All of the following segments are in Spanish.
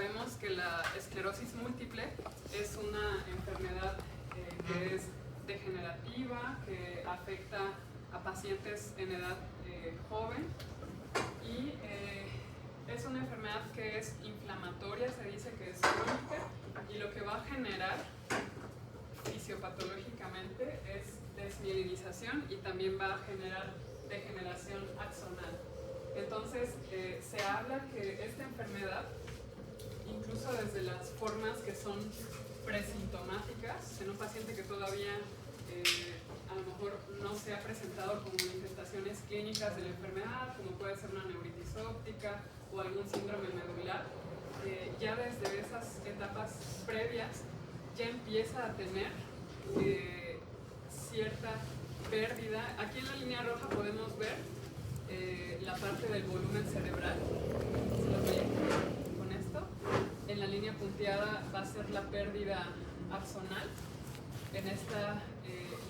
sabemos que la esclerosis múltiple es una enfermedad que es degenerativa, que afecta a pacientes en edad joven y es una enfermedad que es inflamatoria, se dice que es crónica, y lo que va a generar fisiopatológicamente es desmielinización y también va a generar degeneración axonal. Entonces se habla que esta enfermedad, incluso desde las formas que son presintomáticas, en un paciente que todavía a lo mejor no se ha presentado como manifestaciones clínicas de la enfermedad, como puede ser una neuritis óptica o algún síndrome medular, ya desde esas etapas previas ya empieza a tener cierta pérdida. Aquí en la línea roja podemos ver la parte del volumen cerebral. ¿Se lo veía con esto? En la línea punteada va a ser la pérdida axonal. En esta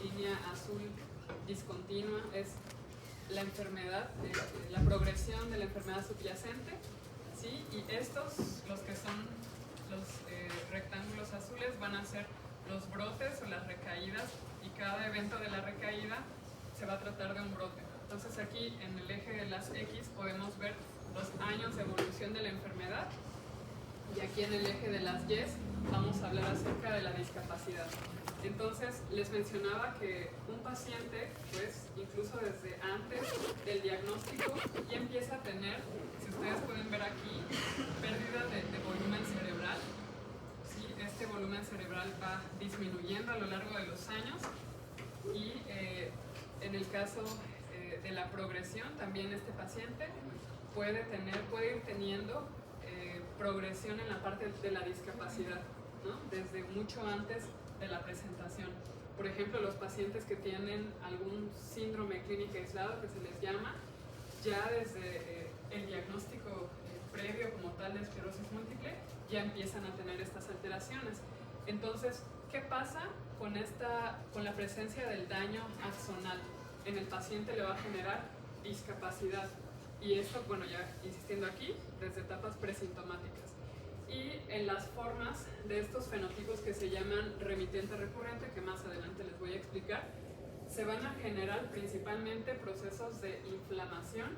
línea azul discontinua es la enfermedad, la progresión de la enfermedad subyacente, ¿sí? Y estos, los que son los rectángulos azules, van a ser los brotes o las recaídas, y cada evento de la recaída se va a tratar de un brote. Entonces aquí en el eje de las X podemos ver los años de evolución de la enfermedad, y aquí en el eje de las Y vamos a hablar acerca de la discapacidad. Entonces les mencionaba que un paciente, pues incluso desde antes del diagnóstico, ya empieza a tener, si ustedes pueden ver aquí, pérdida de volumen cerebral. ¿Sí? Este volumen cerebral va disminuyendo a lo largo de los años, y en el caso de la progresión, también este paciente puede ir teniendo progresión en la parte de la discapacidad, ¿no? Desde mucho antes de la presentación. Por ejemplo, los pacientes que tienen algún síndrome clínico aislado, que se les llama, ya desde el diagnóstico previo como tal de esclerosis múltiple, ya empiezan a tener estas alteraciones. Entonces, ¿qué pasa con la presencia del daño axonal? En el paciente le va a generar discapacidad. Y esto, bueno, ya insistiendo aquí, desde etapas presintomáticas. Y en las formas de estos fenotipos que se llaman remitente recurrente, que más adelante les voy a explicar, se van a generar principalmente procesos de inflamación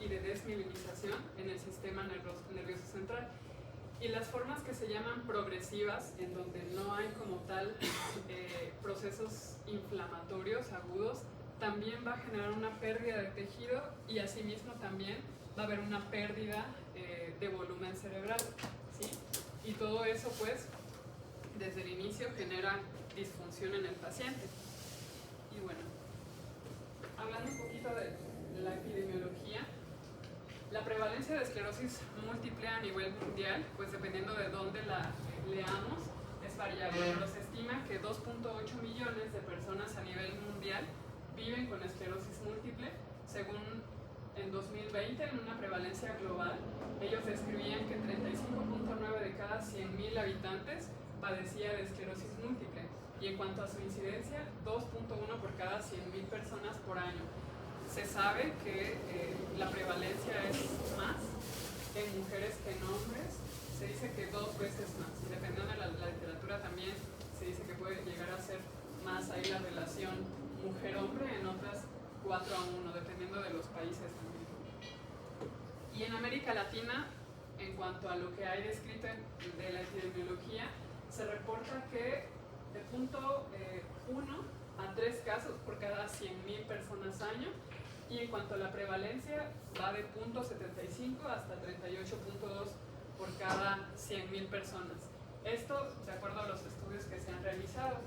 y de desmielinización en el sistema nervioso central. Y las formas que se llaman progresivas, en donde no hay como tal procesos inflamatorios agudos, también va a generar una pérdida de tejido, y asimismo también va a haber una pérdida de volumen cerebral, ¿sí? Y todo eso, pues, desde el inicio genera disfunción en el paciente. Y bueno, hablando un poquito de la epidemiología, la prevalencia de esclerosis múltiple a nivel mundial, pues dependiendo de dónde la leamos, es variable, pero se estima que 2.8 millones de personas a nivel mundial viven con esclerosis múltiple. Según en 2020, en una prevalencia global, ellos describían que 35.9 de cada 100.000 habitantes padecía de esclerosis múltiple, y en cuanto a su incidencia, 2.1 por cada 100.000 personas por año. Se sabe que la prevalencia es más en mujeres que en hombres, se dice que 2 veces más, y dependiendo de la literatura también se dice que puede llegar a ser más ahí la relación mujer-hombre, en otras 4:1, dependiendo de los países también. Y en América Latina, en cuanto a lo que hay descrito de la epidemiología, se reporta que de 0.1 a 3 casos por cada 100.000 personas año, y en cuanto a la prevalencia va de 0.75 hasta 38.2 por cada 100.000 personas. Esto de acuerdo a los estudios que se han realizado.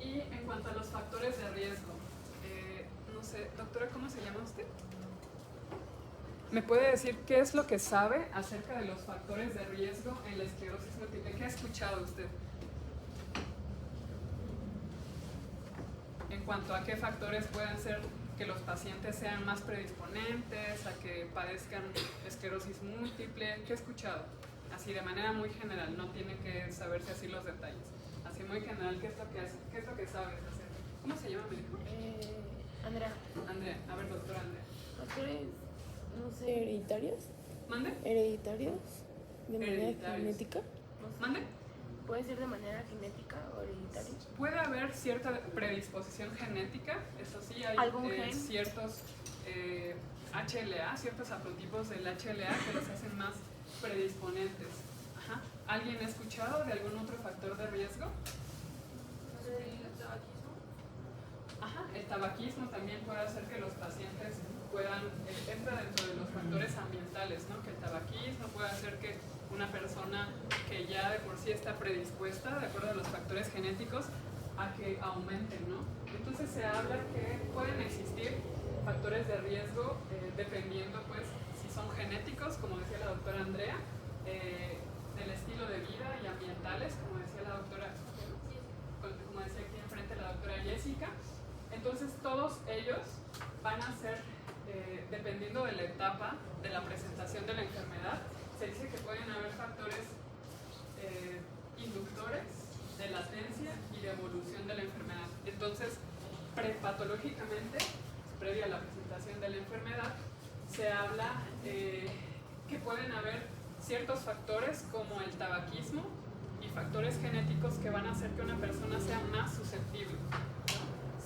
Y en cuanto a los factores de riesgo, no sé, doctora, ¿cómo se llama usted? ¿Me puede decir qué es lo que sabe acerca de los factores de riesgo en la esclerosis múltiple? ¿Qué ha escuchado usted? En cuanto a qué factores pueden ser que los pacientes sean más predisponentes a que padezcan esclerosis múltiple, ¿qué ha escuchado? Así de manera muy general, no tiene que saberse así los detalles. Así muy general, ¿qué es lo que sabes hacer? ¿Cómo se llama, me dijo? Andrea. Andrea, a ver, doctora Andrea. ¿Factores, no sé, hereditarios? ¿Mande? ¿Hereditarios? ¿De manera hereditarios. genética? ¿Mande? ¿Puede ser de manera genética o hereditaria? Puede haber cierta predisposición genética, eso sí, hay ¿Algún gen? ciertos HLA, ciertos haplotipos del HLA que los hacen más predisponentes. Ajá. ¿Alguien ha escuchado de algún otro factor de riesgo? ¿El tabaquismo? Ajá, el tabaquismo también puede hacer que los pacientes puedan, entra dentro de los factores ambientales, ¿no? Que el tabaquismo puede hacer que una persona que ya de por sí está predispuesta, de acuerdo a los factores genéticos, a que aumenten, ¿no? Entonces se habla que pueden existir factores de riesgo dependiendo, pues, si son genéticos, como decía la doctora Andrea, del estilo de vida y ambientales, como decía la doctora, como decía aquí enfrente la doctora Jessica. Entonces todos ellos van a ser, dependiendo de la etapa de la presentación de la enfermedad, se dice que pueden haber factores inductores de latencia y de evolución de la enfermedad. Entonces, prepatológicamente, previa a la presentación de la enfermedad, se habla que pueden haber ciertos factores como el tabaquismo y factores genéticos que van a hacer que una persona sea más susceptible, ¿no?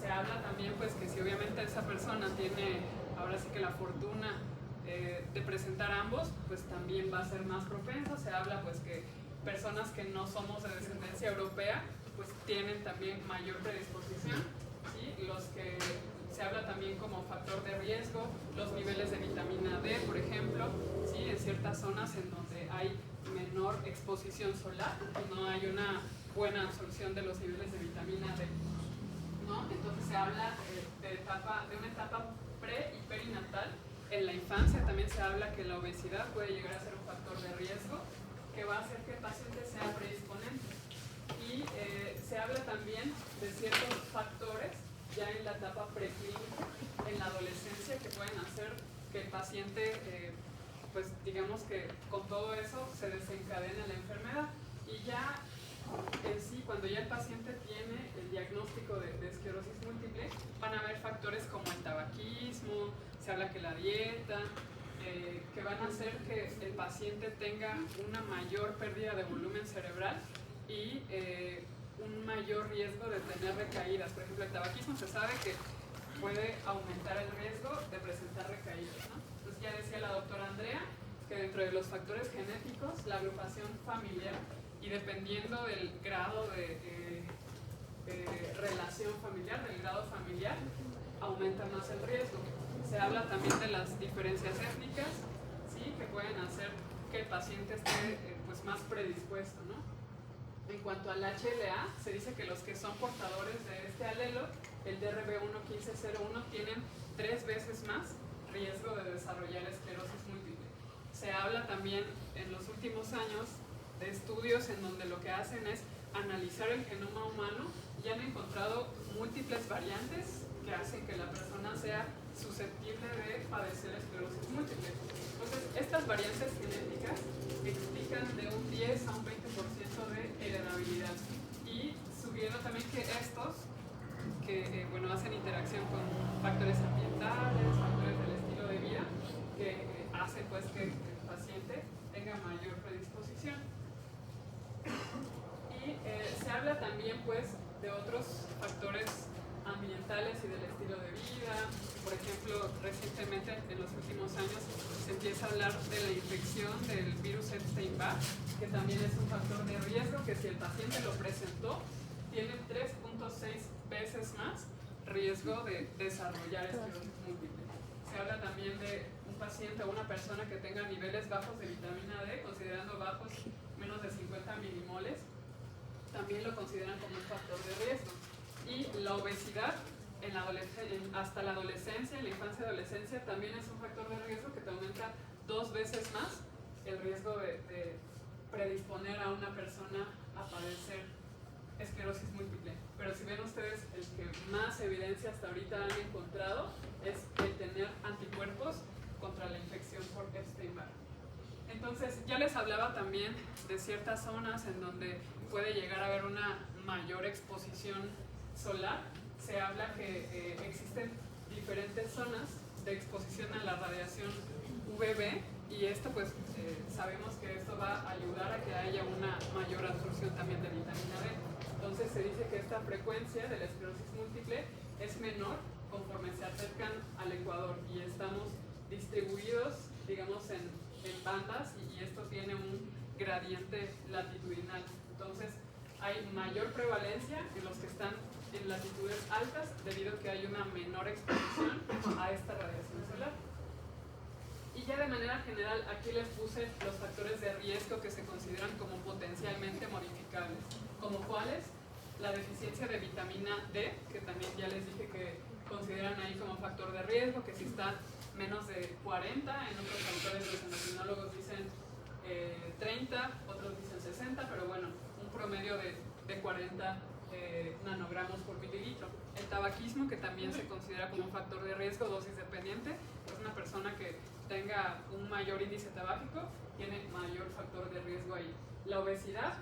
Se habla también pues que si obviamente esa persona tiene ahora sí que la fortuna de presentar ambos, pues también va a ser más propenso. Se habla pues que personas que no somos de descendencia europea pues tienen también mayor predisposición, ¿sí? Los que se habla también como factor de riesgo, los niveles de vitamina D, por ejemplo, ¿sí? En ciertas zonas en donde hay menor exposición solar, no hay una buena absorción de los niveles de vitamina D, ¿no? Entonces se habla de una etapa pre y perinatal. En la infancia también se habla que la obesidad puede llegar a ser un factor de riesgo que va a hacer que el paciente sea predisponente. Y se habla también de ciertos factores ya en la etapa preclínica, en la adolescencia, que pueden hacer que el paciente, pues digamos que con todo eso se desencadene la enfermedad. Y ya en sí, cuando ya el paciente tiene el diagnóstico de esclerosis múltiple, van a haber factores como el tabaquismo, se habla que la dieta, que van a hacer que el paciente tenga una mayor pérdida de volumen cerebral y un mayor riesgo de tener recaídas. Por ejemplo, el tabaquismo se sabe que puede aumentar el riesgo de presentar recaídas, ¿no? Entonces ya decía la doctora Andrea que dentro de los factores genéticos, la agrupación familiar y dependiendo del grado de relación familiar, del grado familiar, aumenta más el riesgo. Se habla también de las diferencias étnicas, ¿sí? Que pueden hacer que el paciente esté pues más predispuesto, ¿no? En cuanto al HLA, se dice que los que son portadores de este alelo, el DRB1-1501, tienen 3 veces más riesgo de desarrollar esclerosis múltiple. Se habla también en los últimos años de estudios en donde lo que hacen es analizar el genoma humano y han encontrado múltiples variantes que hacen que la persona sea susceptible de padecer esclerosis múltiple. Entonces, estas variantes genéticas explican de un 10 a un 20% de heredabilidad. Y subiendo también que estos, que bueno, hacen interacción con factores ambientales, factores del estilo de vida, que hacen pues que el paciente tenga mayor predisposición. Y se habla también pues de otros factores ambientales y del estilo de vida. Por ejemplo, recientemente, en los últimos años, se empieza a hablar de la infección del virus Epstein-Barr, que también es un factor de riesgo que si el paciente lo presentó, tiene 3.6 veces más riesgo de desarrollar esclerosis múltiple. Se habla también de un paciente o una persona que tenga niveles bajos de vitamina D, considerando bajos menos de 50 milimoles, también lo consideran como un factor de riesgo. Y la obesidad hasta la adolescencia, en la infancia y adolescencia, también es un factor de riesgo que te aumenta 2 veces más el riesgo de predisponer a una persona a padecer esclerosis múltiple. Pero si ven ustedes, el que más evidencia hasta ahorita han encontrado es el tener anticuerpos contra la infección por Epstein-Barr. Entonces, ya les hablaba también de ciertas zonas en donde puede llegar a haber una mayor exposición solar. Se habla que existen diferentes zonas de exposición a la radiación UVB y esto pues sabemos que esto va a ayudar a que haya una mayor absorción también de vitamina D. Entonces se dice que esta frecuencia de la esclerosis múltiple es menor conforme se acercan al ecuador y estamos distribuidos, digamos, en bandas y esto tiene un gradiente latitudinal. Entonces hay mayor prevalencia en los que están en latitudes altas debido a que hay una menor exposición a esta radiación solar. Y ya de manera general aquí les puse los factores de riesgo que se consideran como potencialmente modificables. ¿Como cuáles? La deficiencia de vitamina D, que también ya les dije que consideran ahí como factor de riesgo, que si está menos de 40, en otros autores los endocrinólogos dicen 30, otros dicen 60, pero bueno, un promedio de 40 nanogramos por mililitro. El tabaquismo, que también se considera como factor de riesgo, dosis dependiente, es una persona que tenga un mayor índice tabáquico, tiene mayor factor de riesgo ahí. La obesidad,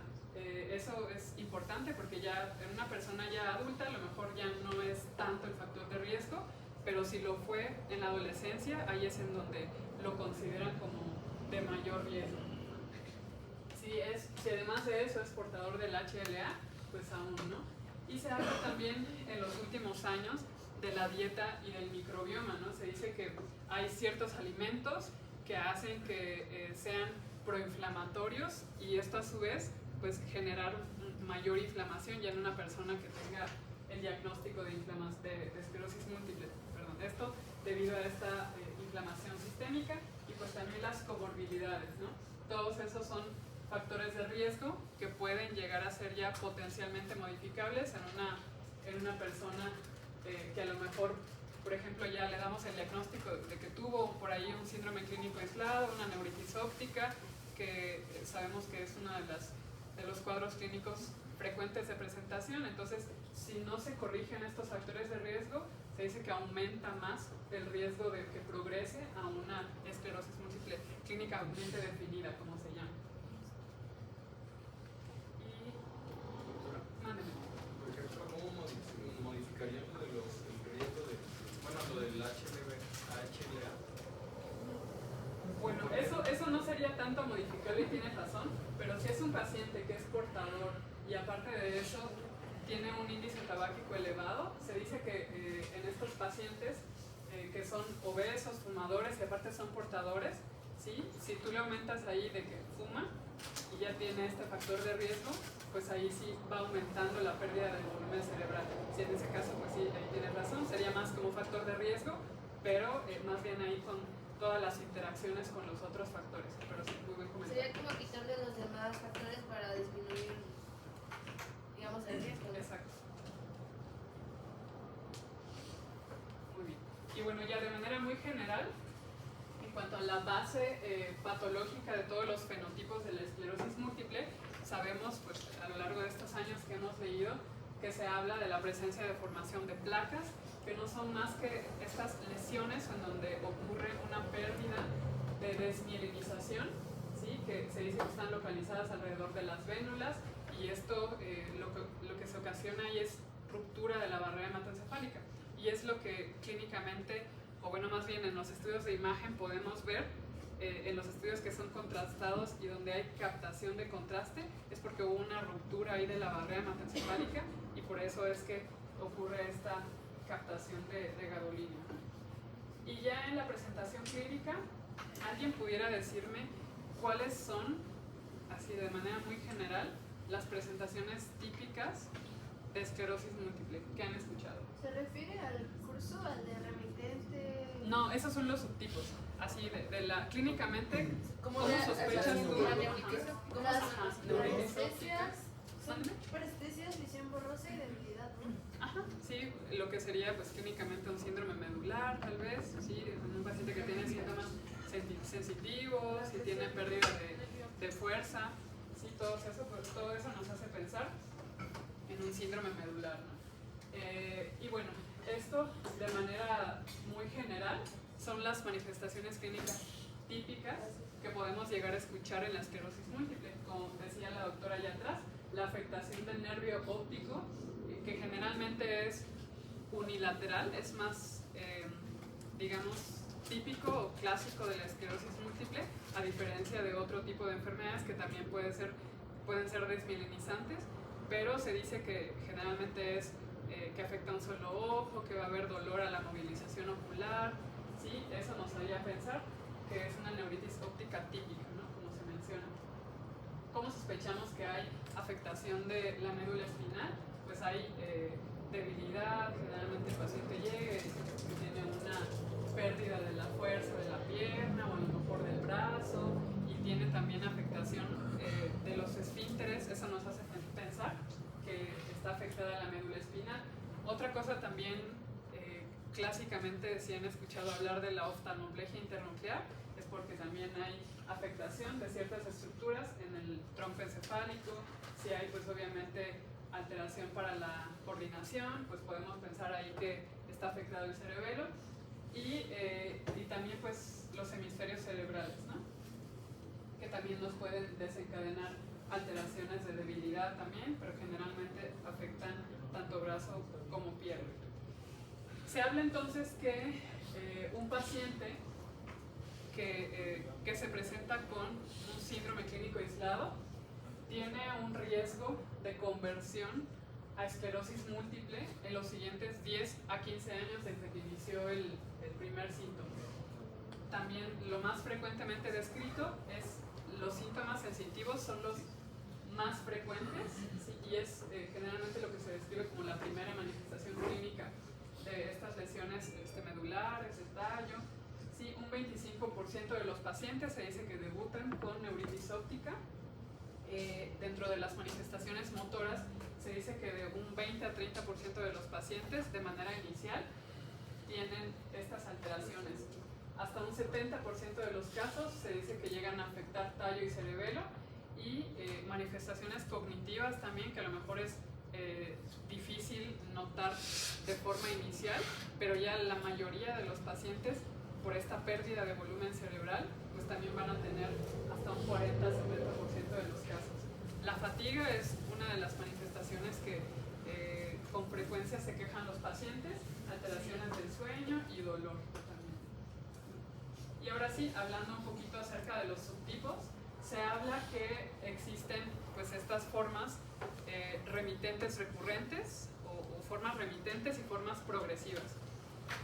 eso es importante porque ya en una persona ya adulta a lo mejor ya no es tanto el factor de riesgo, pero si lo fue en la adolescencia, ahí es en donde lo consideran como de mayor riesgo. Si además de eso es portador del HLA, pues aún no. Y se habla también en los últimos años de la dieta y del microbioma, ¿no? Se dice que hay ciertos alimentos que hacen que sean proinflamatorios y esto a su vez pues generar mayor inflamación ya en una persona que tenga el diagnóstico de esclerosis múltiple. Perdón, esto debido a esta inflamación sistémica y pues también las comorbilidades, ¿no? Todos esos son factores de riesgo que pueden llegar a ser ya potencialmente modificables en una persona que a lo mejor, por ejemplo, ya le damos el diagnóstico de que tuvo por ahí un síndrome clínico aislado, una neuritis óptica, que sabemos que es uno de los cuadros clínicos frecuentes de presentación. Entonces, si no se corrigen estos factores de riesgo, se dice que aumenta más el riesgo de que progrese a una esclerosis múltiple clínicamente definida, como se llama. Por ejemplo, ¿cómo modificarían el riesgo lo del HLA? Bueno, eso no sería tanto modificable y tienes razón, pero si es un paciente que es portador y aparte de eso tiene un índice tabáquico elevado, se dice que en estos pacientes que son obesos, fumadores y aparte son portadores, ¿sí? Si tú le aumentas ahí de que fuma y ya tiene este factor de riesgo, pues ahí sí va aumentando la pérdida del volumen cerebral. Si en ese caso, pues sí, ahí tienes razón, sería más como factor de riesgo, pero más bien ahí con todas las interacciones con los otros factores. Pero sí, muy buen comentario. Sería como quitarle los demás factores para disminuir, digamos, el riesgo. Exacto. Muy bien. Y bueno, ya de manera muy general, en cuanto a la base patológica de todos los fenotipos de la esclerosis múltiple, sabemos pues a lo largo de estos años que hemos leído que se habla de la presencia de formación de placas, que no son más que estas lesiones en donde ocurre una pérdida de desmielinización, ¿sí? Que se dice que están localizadas alrededor de las vénulas y esto lo que se ocasiona ahí es ruptura de la barrera hematoencefálica y es lo que clínicamente, o bueno, más bien en los estudios de imagen podemos ver, en los estudios que son contrastados y donde hay captación de contraste, es porque hubo una ruptura ahí de la barrera hematoencefálica y por eso es que ocurre esta captación de gadolinium. Y ya en la presentación clínica, ¿alguien pudiera decirme cuáles son, así de manera muy general, las presentaciones típicas de esclerosis múltiple que han escuchado? ¿Se refiere al curso, al de remitente? No, esos son los subtipos. Así, clínicamente, Como ¿cómo de- sospechas así, tú? la neuritis. Las neuritis parestesias, son Mándeme. parestesias, visión borrosa y debilidad, ¿no? Ajá, sí, lo que sería pues clínicamente un síndrome medular, tal vez, sí, en un paciente que tiene síntomas sensitivos, si tiene pérdida de fuerza, sí, todo eso nos hace pensar en un síndrome medular, ¿no? Y bueno, esto de manera muy general son las manifestaciones clínicas típicas que podemos llegar a escuchar en la esclerosis múltiple. Como decía la doctora allá atrás, la afectación del nervio óptico, que generalmente es unilateral, es más, digamos, típico o clásico de la esclerosis múltiple, a diferencia de otro tipo de enfermedades que también pueden ser desmielinizantes, pero se dice que generalmente es que afecta a un solo ojo, que va a haber dolor a la movilización ocular, ¿sí? Eso nos haría pensar que es una neuritis óptica típica, ¿no? Como se menciona. ¿Cómo sospechamos que hay afectación de la médula espinal? Pues hay debilidad, generalmente el paciente llega y dice que tiene una pérdida de la fuerza de la pierna o a lo mejor del brazo, y tiene también afectación de los esfínteres. Eso nos hace pensar que está afectada la médula espinal. Otra cosa también, clásicamente si han escuchado hablar de la oftalmoplegia internuclear, es porque también hay afectación de ciertas estructuras en el tronco encefálico. Si hay pues obviamente alteración para la coordinación, pues podemos pensar ahí que está afectado el cerebelo, y también pues los hemisferios cerebrales, ¿no? Que también nos pueden desencadenar alteraciones de debilidad también, pero generalmente afectan tanto brazo como pierna. Se habla entonces que un paciente que se presenta con un síndrome clínico aislado tiene un riesgo de conversión a esclerosis múltiple en los siguientes 10 a 15 años desde que inició el primer síntoma. También lo más frecuentemente descrito es los síntomas sensitivos son los más frecuentes, ¿sí? Y es generalmente lo que se describe como la primera manifestación clínica de estas lesiones medulares, de tallo. Sí, un 25% de los pacientes se dice que debutan con neuritis óptica. Dentro de las manifestaciones motoras se dice que de un 20 a 30% de los pacientes de manera inicial tienen estas alteraciones. Hasta un 70% de los casos se dice que llegan a afectar tallo y cerebelo, y manifestaciones cognitivas también, que a lo mejor es difícil notar de forma inicial, pero ya la mayoría de los pacientes, por esta pérdida de volumen cerebral, pues también van a tener hasta un 40-70% de los casos. La fatiga es una de las manifestaciones que con frecuencia se quejan los pacientes, alteraciones del sueño y dolor también. Y ahora sí, hablando un poquito acerca de los subtipos, se habla que existen pues estas formas remitentes recurrentes o formas remitentes y formas progresivas.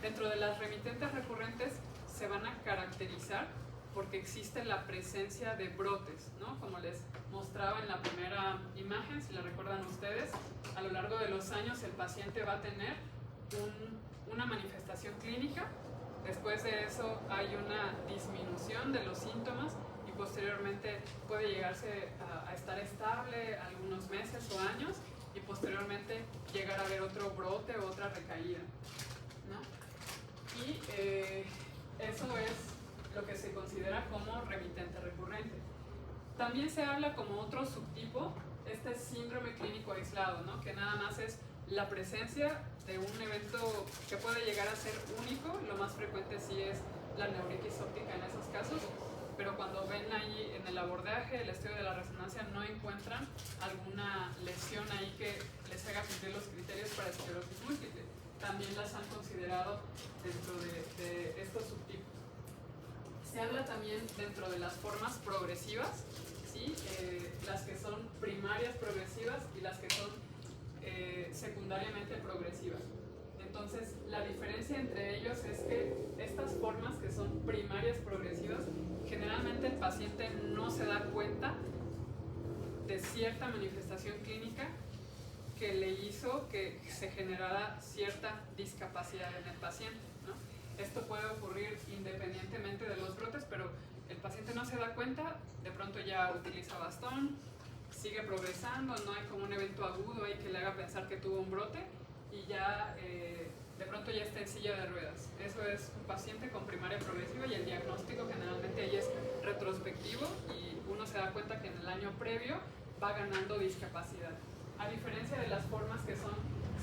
Dentro de las remitentes recurrentes se van a caracterizar porque existe la presencia de brotes, ¿no? Como les mostraba en la primera imagen, si la recuerdan ustedes, a lo largo de los años el paciente va a tener una manifestación clínica, después de eso hay una disminución de los síntomas y posteriormente puede llegarse a estar estable algunos meses o años y posteriormente llegar a ver otro brote o otra recaída, ¿no? Y eso es lo que se considera como remitente recurrente. También se habla como otro subtipo, este síndrome clínico aislado, ¿no? Que nada más es la presencia de un evento que puede llegar a ser único. Lo más frecuente sí es la neuritis óptica en esos casos, pero cuando ven ahí en el abordaje, el estudio de la resonancia, no encuentran alguna lesión ahí que les haga cumplir los criterios para esclerosis múltiple. También las han considerado dentro de estos subtipos. Se habla también dentro de las formas progresivas, ¿sí? Las que son primarias progresivas y las que son secundariamente progresivas. Entonces, la diferencia entre ellos es que estas formas que son primarias progresivas, generalmente el paciente no se da cuenta de cierta manifestación clínica que le hizo que se generara cierta discapacidad en el paciente, ¿no? Esto puede ocurrir independientemente de los brotes, pero el paciente no se da cuenta, de pronto ya utiliza bastón, sigue progresando, no hay como un evento agudo ahí que le haga pensar que tuvo un brote y ya de pronto ya está en silla de ruedas. Eso es un paciente con primaria progresiva y el diagnóstico generalmente ahí es retrospectivo y uno se da cuenta que en el año previo va ganando discapacidad. A diferencia de las formas que son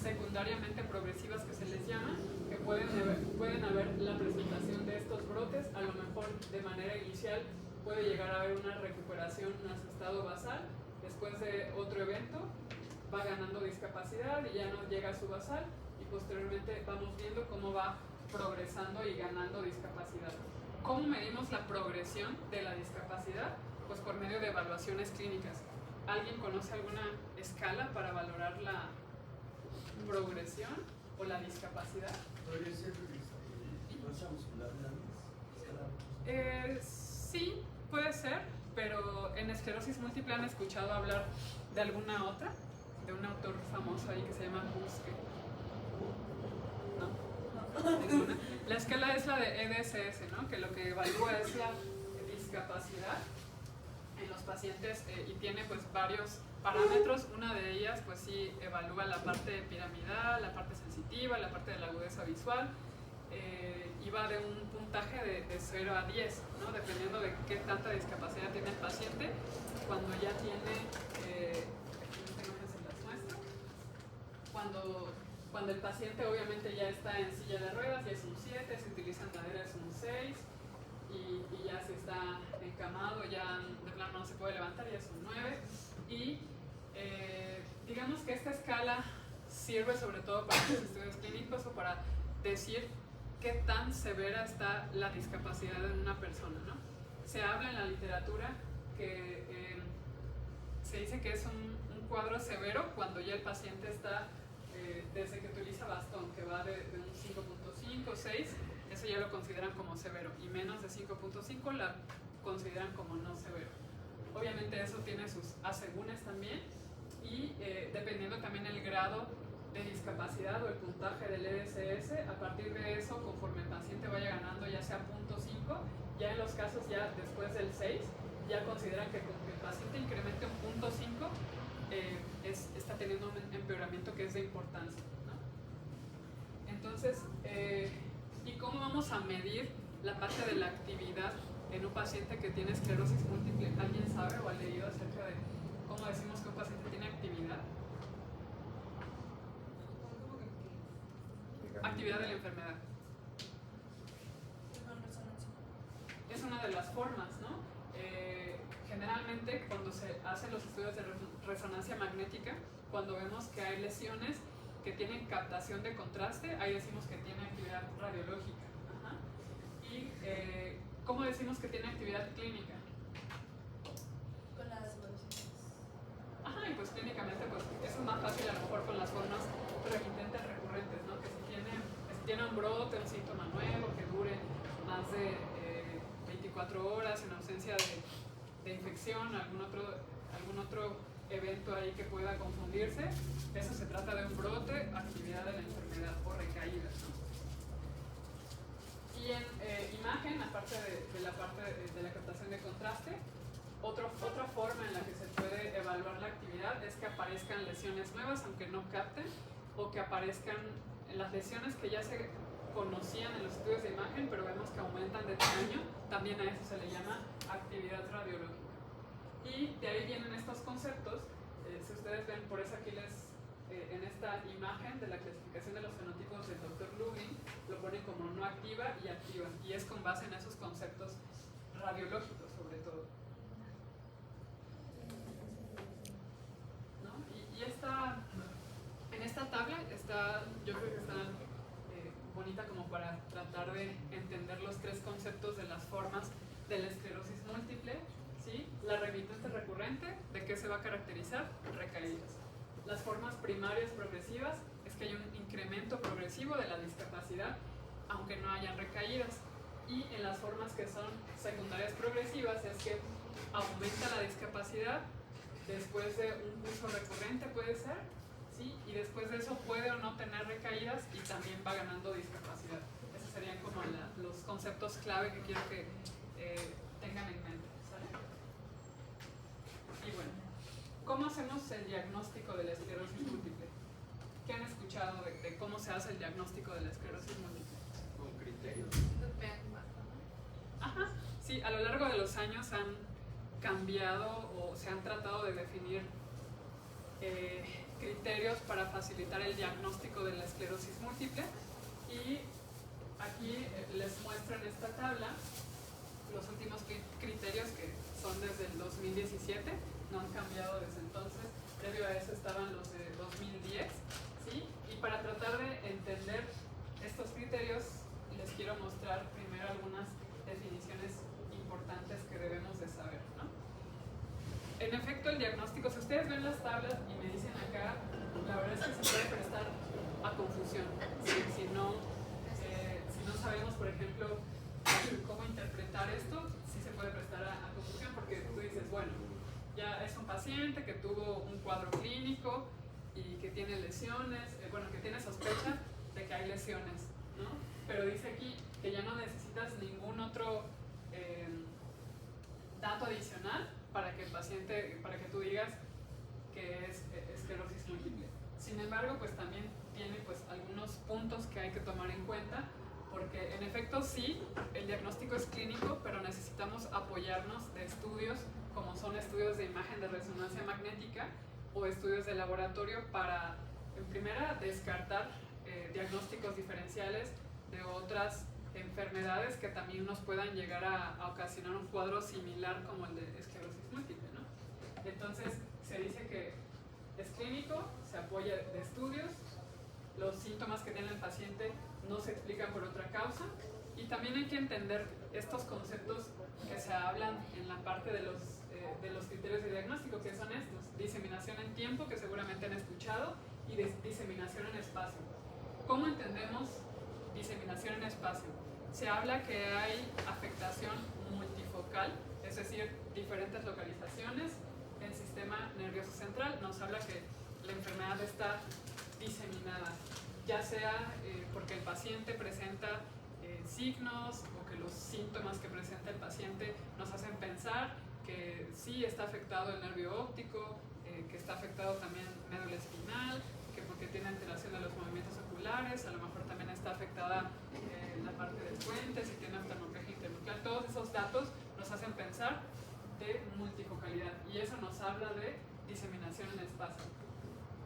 secundariamente progresivas, que se les llama, que pueden haber la presentación de estos brotes, a lo mejor de manera inicial puede llegar a haber una recuperación a su estado basal, después de otro evento va ganando discapacidad y ya no llega a su basal y posteriormente vamos viendo cómo va progresando y ganando discapacidad. ¿Cómo medimos la progresión de la discapacidad? Pues por medio de evaluaciones clínicas. ¿Alguien conoce alguna escala para valorar la progresión o la discapacidad? ¿Podría ser masa muscular nada más? Sí, puede ser, pero en esclerosis múltiple han escuchado hablar de alguna otra, de un autor famoso ahí que se llama Buske. ¿No? ¿Ninguna? La escala es la de EDSS, ¿no? Que lo que evalúa es la discapacidad en los pacientes y tiene pues varios parámetros. Una de ellas pues sí evalúa la parte piramidal, la parte sensitiva, la parte de la agudeza visual, y va de un puntaje de 0 a 10, ¿no? Dependiendo de qué tanta discapacidad tiene el paciente. Cuando ya tiene, aquí en esta imagen se las muestro, cuando el paciente obviamente ya está en silla de ruedas, ya es un 7, si utiliza andadera es un 6, y ya si está encamado, ya de plano no se puede levantar, ya es un 9. Y digamos que esta escala sirve sobre todo para los estudios clínicos o para decir qué tan severa está la discapacidad en una persona, ¿no? Se habla en la literatura que se dice que es un cuadro severo cuando ya el paciente está, desde que utiliza bastón, que va de un 5.5, 6, eso ya lo consideran como severo, y menos de 5.5 la consideran como no severo. Obviamente eso tiene sus asegúnes también, y dependiendo también el grado de discapacidad o el puntaje del EDSS, a partir de eso, conforme el paciente vaya ganando ya sea 0.5, ya en los casos ya después del 6, ya consideran que con que el paciente incremente un 0.5 está teniendo un empeoramiento que es de importancia, ¿no? Entonces, ¿y cómo vamos a medir la parte de la actividad en un paciente que tiene esclerosis múltiple? ¿Alguien sabe o ha leído acerca de cómo decimos que un paciente tiene actividad? Actividad de la enfermedad. Es una de las formas, ¿no? Generalmente cuando se hacen los estudios de resonancia magnética, cuando vemos que hay lesiones que tienen captación de contraste, ahí decimos que tiene actividad radiológica. Ajá. ¿Y cómo decimos que tiene actividad clínica? Con las evaluaciones. Ajá, y pues clínicamente pues eso es más fácil a lo mejor con las formas remitentes recurrentes, ¿no? Que si tiene un brote, un síntoma nuevo, que dure más de 24 horas en ausencia de infección, algún otro evento ahí que pueda confundirse, eso se trata de un brote, actividad de la enfermedad o recaídas, ¿no? Y en imagen, aparte de la parte de la captación de contraste, otra forma en la que se puede evaluar la actividad es que aparezcan lesiones nuevas, aunque no capten, o que aparezcan las lesiones que ya se conocían en los estudios de imagen, pero vemos que aumentan de tamaño, también a eso se le llama actividad radiológica. Y de ahí vienen estos conceptos. Si ustedes ven, por eso aquí en esta imagen de la clasificación de los fenotipos del Dr. Lubin, lo ponen como no activa y activa, y es con base en esos conceptos radiológicos sobre todo, ¿no? Y en esta tabla yo creo que está bonita como para tratar de entender los tres conceptos de las formas de la esclerosis múltiple, ¿sí? La remitente recurrente, ¿de qué se va a caracterizar? Recaídas. Las formas primarias progresivas es que hay un incremento progresivo de la discapacidad, aunque no hayan recaídas. Y en las formas que son secundarias progresivas es que aumenta la discapacidad después de un uso recurrente, puede ser, ¿sí? Y después de eso puede o no tener recaídas y también va ganando discapacidad. Esos serían como los conceptos clave que quiero que tengan en mente, ¿sale? Y bueno, ¿cómo hacemos el diagnóstico de la esclerosis múltiple? ¿Qué han escuchado de cómo se hace el diagnóstico de la esclerosis múltiple? Con criterios. Ajá, sí, a lo largo de los años han cambiado o se han tratado de definir criterios para facilitar el diagnóstico de la esclerosis múltiple, y aquí les muestro en esta tabla los últimos criterios, que son desde el 2017, no han cambiado desde entonces. Previo a eso estaban los de 2010, ¿sí? Y para tratar de entender estos criterios quiero mostrar primero algunas definiciones importantes que debemos de saber, ¿no? En efecto, el diagnóstico, si ustedes ven las tablas y me dicen acá, la verdad es que se puede prestar a confusión. Si no sabemos, por ejemplo, cómo interpretar esto, sí se puede prestar a confusión, porque tú dices, bueno, ya es un paciente que tuvo un cuadro clínico y que tiene lesiones, que tiene sospecha de que hay lesiones, ¿no? Pero dice aquí que ya no necesitas ningún otro dato adicional para que el paciente, para que tú digas que es esclerosis múltiple. Sin embargo, pues también tiene pues algunos puntos que hay que tomar en cuenta, porque en efecto sí, el diagnóstico es clínico, pero necesitamos apoyarnos de estudios como son estudios de imagen de resonancia magnética o estudios de laboratorio para, en primera, descartar diagnósticos diferenciales de otras enfermedades que también nos puedan llegar a ocasionar un cuadro similar como el de esclerosis múltiple, ¿no? Entonces, se dice que es clínico, se apoya de estudios, los síntomas que tiene el paciente no se explican por otra causa, y también hay que entender estos conceptos que se hablan en la parte de los criterios de diagnóstico, que son estos: diseminación en tiempo, que seguramente han escuchado, y diseminación en espacio. ¿Cómo entendemos diseminación en espacio? Se habla que hay afectación multifocal, es decir, diferentes localizaciones en el sistema nervioso central. Nos habla que la enfermedad está diseminada, ya sea porque el paciente presenta signos o que los síntomas que presenta el paciente nos hacen pensar que sí está afectado el nervio óptico, que está afectado también médula espinal, que porque tiene alteración de los movimientos oculares, a lo mejor también está afectada la parte del puente, si tiene oftalmoplegia internuclear. Todos esos datos nos hacen pensar de multifocalidad, y eso nos habla de diseminación en espacio.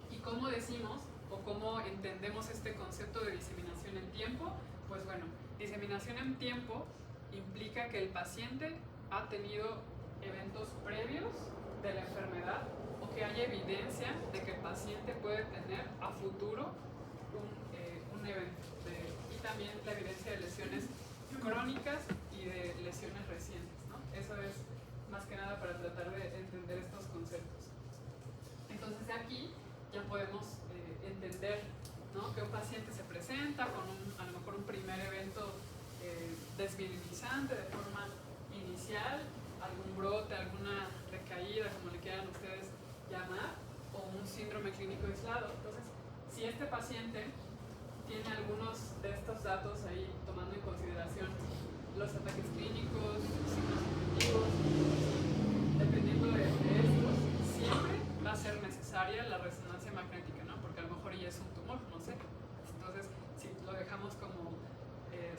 ¿Y cómo decimos o cómo entendemos este concepto de diseminación en tiempo? Pues bueno, diseminación en tiempo implica que el paciente ha tenido eventos previos de la enfermedad o que hay evidencia de que el paciente puede tener a futuro un evento. Y también la evidencia de lesiones crónicas y de lesiones recientes, ¿no? Eso es más que nada para tratar de entender estos conceptos. Entonces de aquí ya podemos entender, ¿no?, que un paciente se presenta con a lo mejor un primer evento desvirilizante de forma inicial, algún brote, alguna recaída, como le quieran ustedes llamar, o un síndrome clínico aislado. Entonces, si este paciente tiene algunos de estos datos ahí, tomando en consideración los ataques clínicos, signos objetivos, dependiendo de estos, siempre va a ser necesaria la resonancia magnética, ¿no? Porque a lo mejor ya es un tumor, no sé. Entonces, si lo dejamos como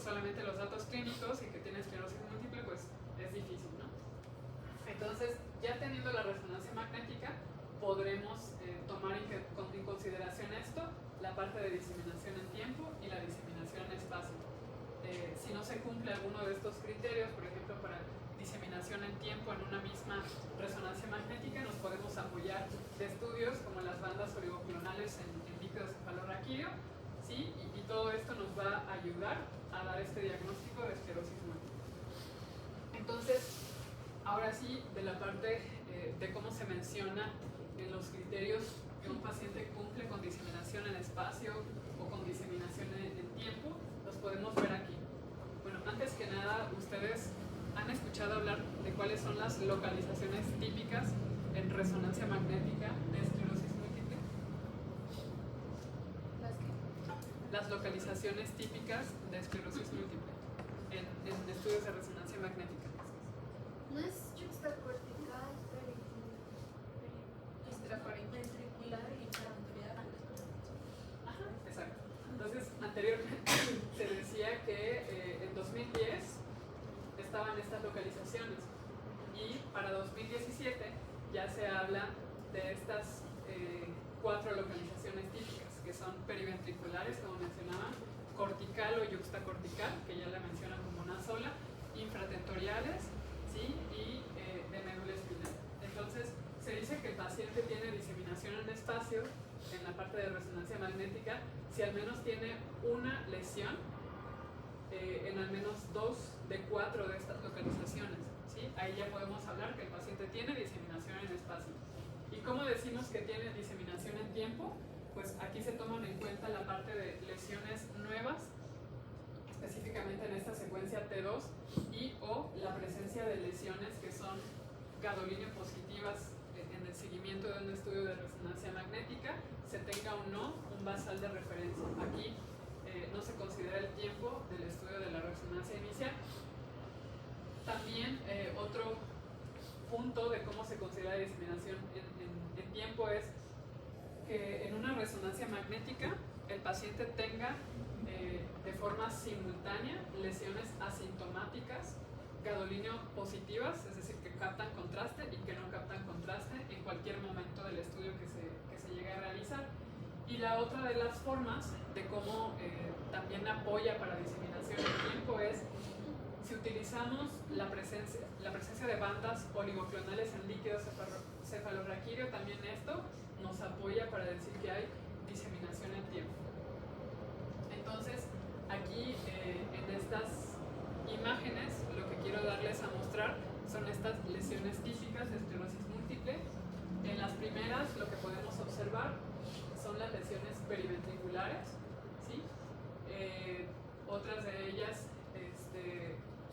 solamente los datos clínicos y que tiene esclerosis múltiple, pues es difícil, ¿no? Entonces, ya teniendo la resonancia magnética, podremos tomar en consideración esto, la parte de diseminación en tiempo y la diseminación en espacio. Si no se cumple alguno de estos criterios, por ejemplo, para diseminación en tiempo en una misma resonancia magnética, nos podemos apoyar de estudios como las bandas oligoclonales en líquido cefalorraquídeo, ¿sí? Y todo esto nos va a ayudar a dar este diagnóstico de esclerosis múltiple. Entonces, ahora sí, de la parte de cómo se menciona en los criterios que un paciente cumple con diseminación en espacio o con diseminación en tiempo, los podemos ver aquí. Bueno, antes que nada, ustedes han escuchado hablar de cuáles son las localizaciones típicas en resonancia magnética de esclerosis múltiple. ¿Las qué? Las localizaciones típicas de esclerosis múltiple en estudios de resonancia magnética. No es juxtacortical, Extraventricular y paraventricular. Ajá, exacto. Entonces, anteriormente se decía que en 2010 estaban estas localizaciones, y para 2017 ya se habla de estas 4 localizaciones típicas, que son periventriculares, como mencionaban, cortical o yuxtacortical, que ya la mencionan como una sola, infratentoriales, ¿sí? Y de médula espinal. Entonces, se dice que el paciente tiene diseminación en espacio en la parte de resonancia magnética si al menos tiene una lesión en al menos 2 de 4 de estas localizaciones, ¿sí? Ahí ya podemos hablar que el paciente tiene diseminación en espacio. ¿Y cómo decimos que tiene diseminación en tiempo? Pues aquí se toman en cuenta la parte de lesiones nuevas, específicamente en esta secuencia T2, y o la presencia de lesiones que son gadolinio positivas en el seguimiento de un estudio de resonancia magnética, se tenga o no un basal de referencia. Aquí no se considera el tiempo del estudio de la resonancia inicial. También otro punto de cómo se considera diseminación en tiempo es que en una resonancia magnética el paciente tenga de forma simultánea lesiones asintomáticas gadolinio positivas, es decir, que captan contraste y que no captan contraste en cualquier momento del estudio que se llegue a realizar. Y la otra de las formas de cómo también apoya para diseminación en tiempo es si utilizamos la presencia de bandas oligoclonales en líquido cefalorraquídeo, también esto nos apoya para decir que hay diseminación en tiempo. Entonces, aquí en estas imágenes lo que quiero darles a mostrar son estas lesiones típicas de esclerosis múltiple. En las primeras lo que podemos observar son las lesiones periventriculares, ¿sí? Otras de ellas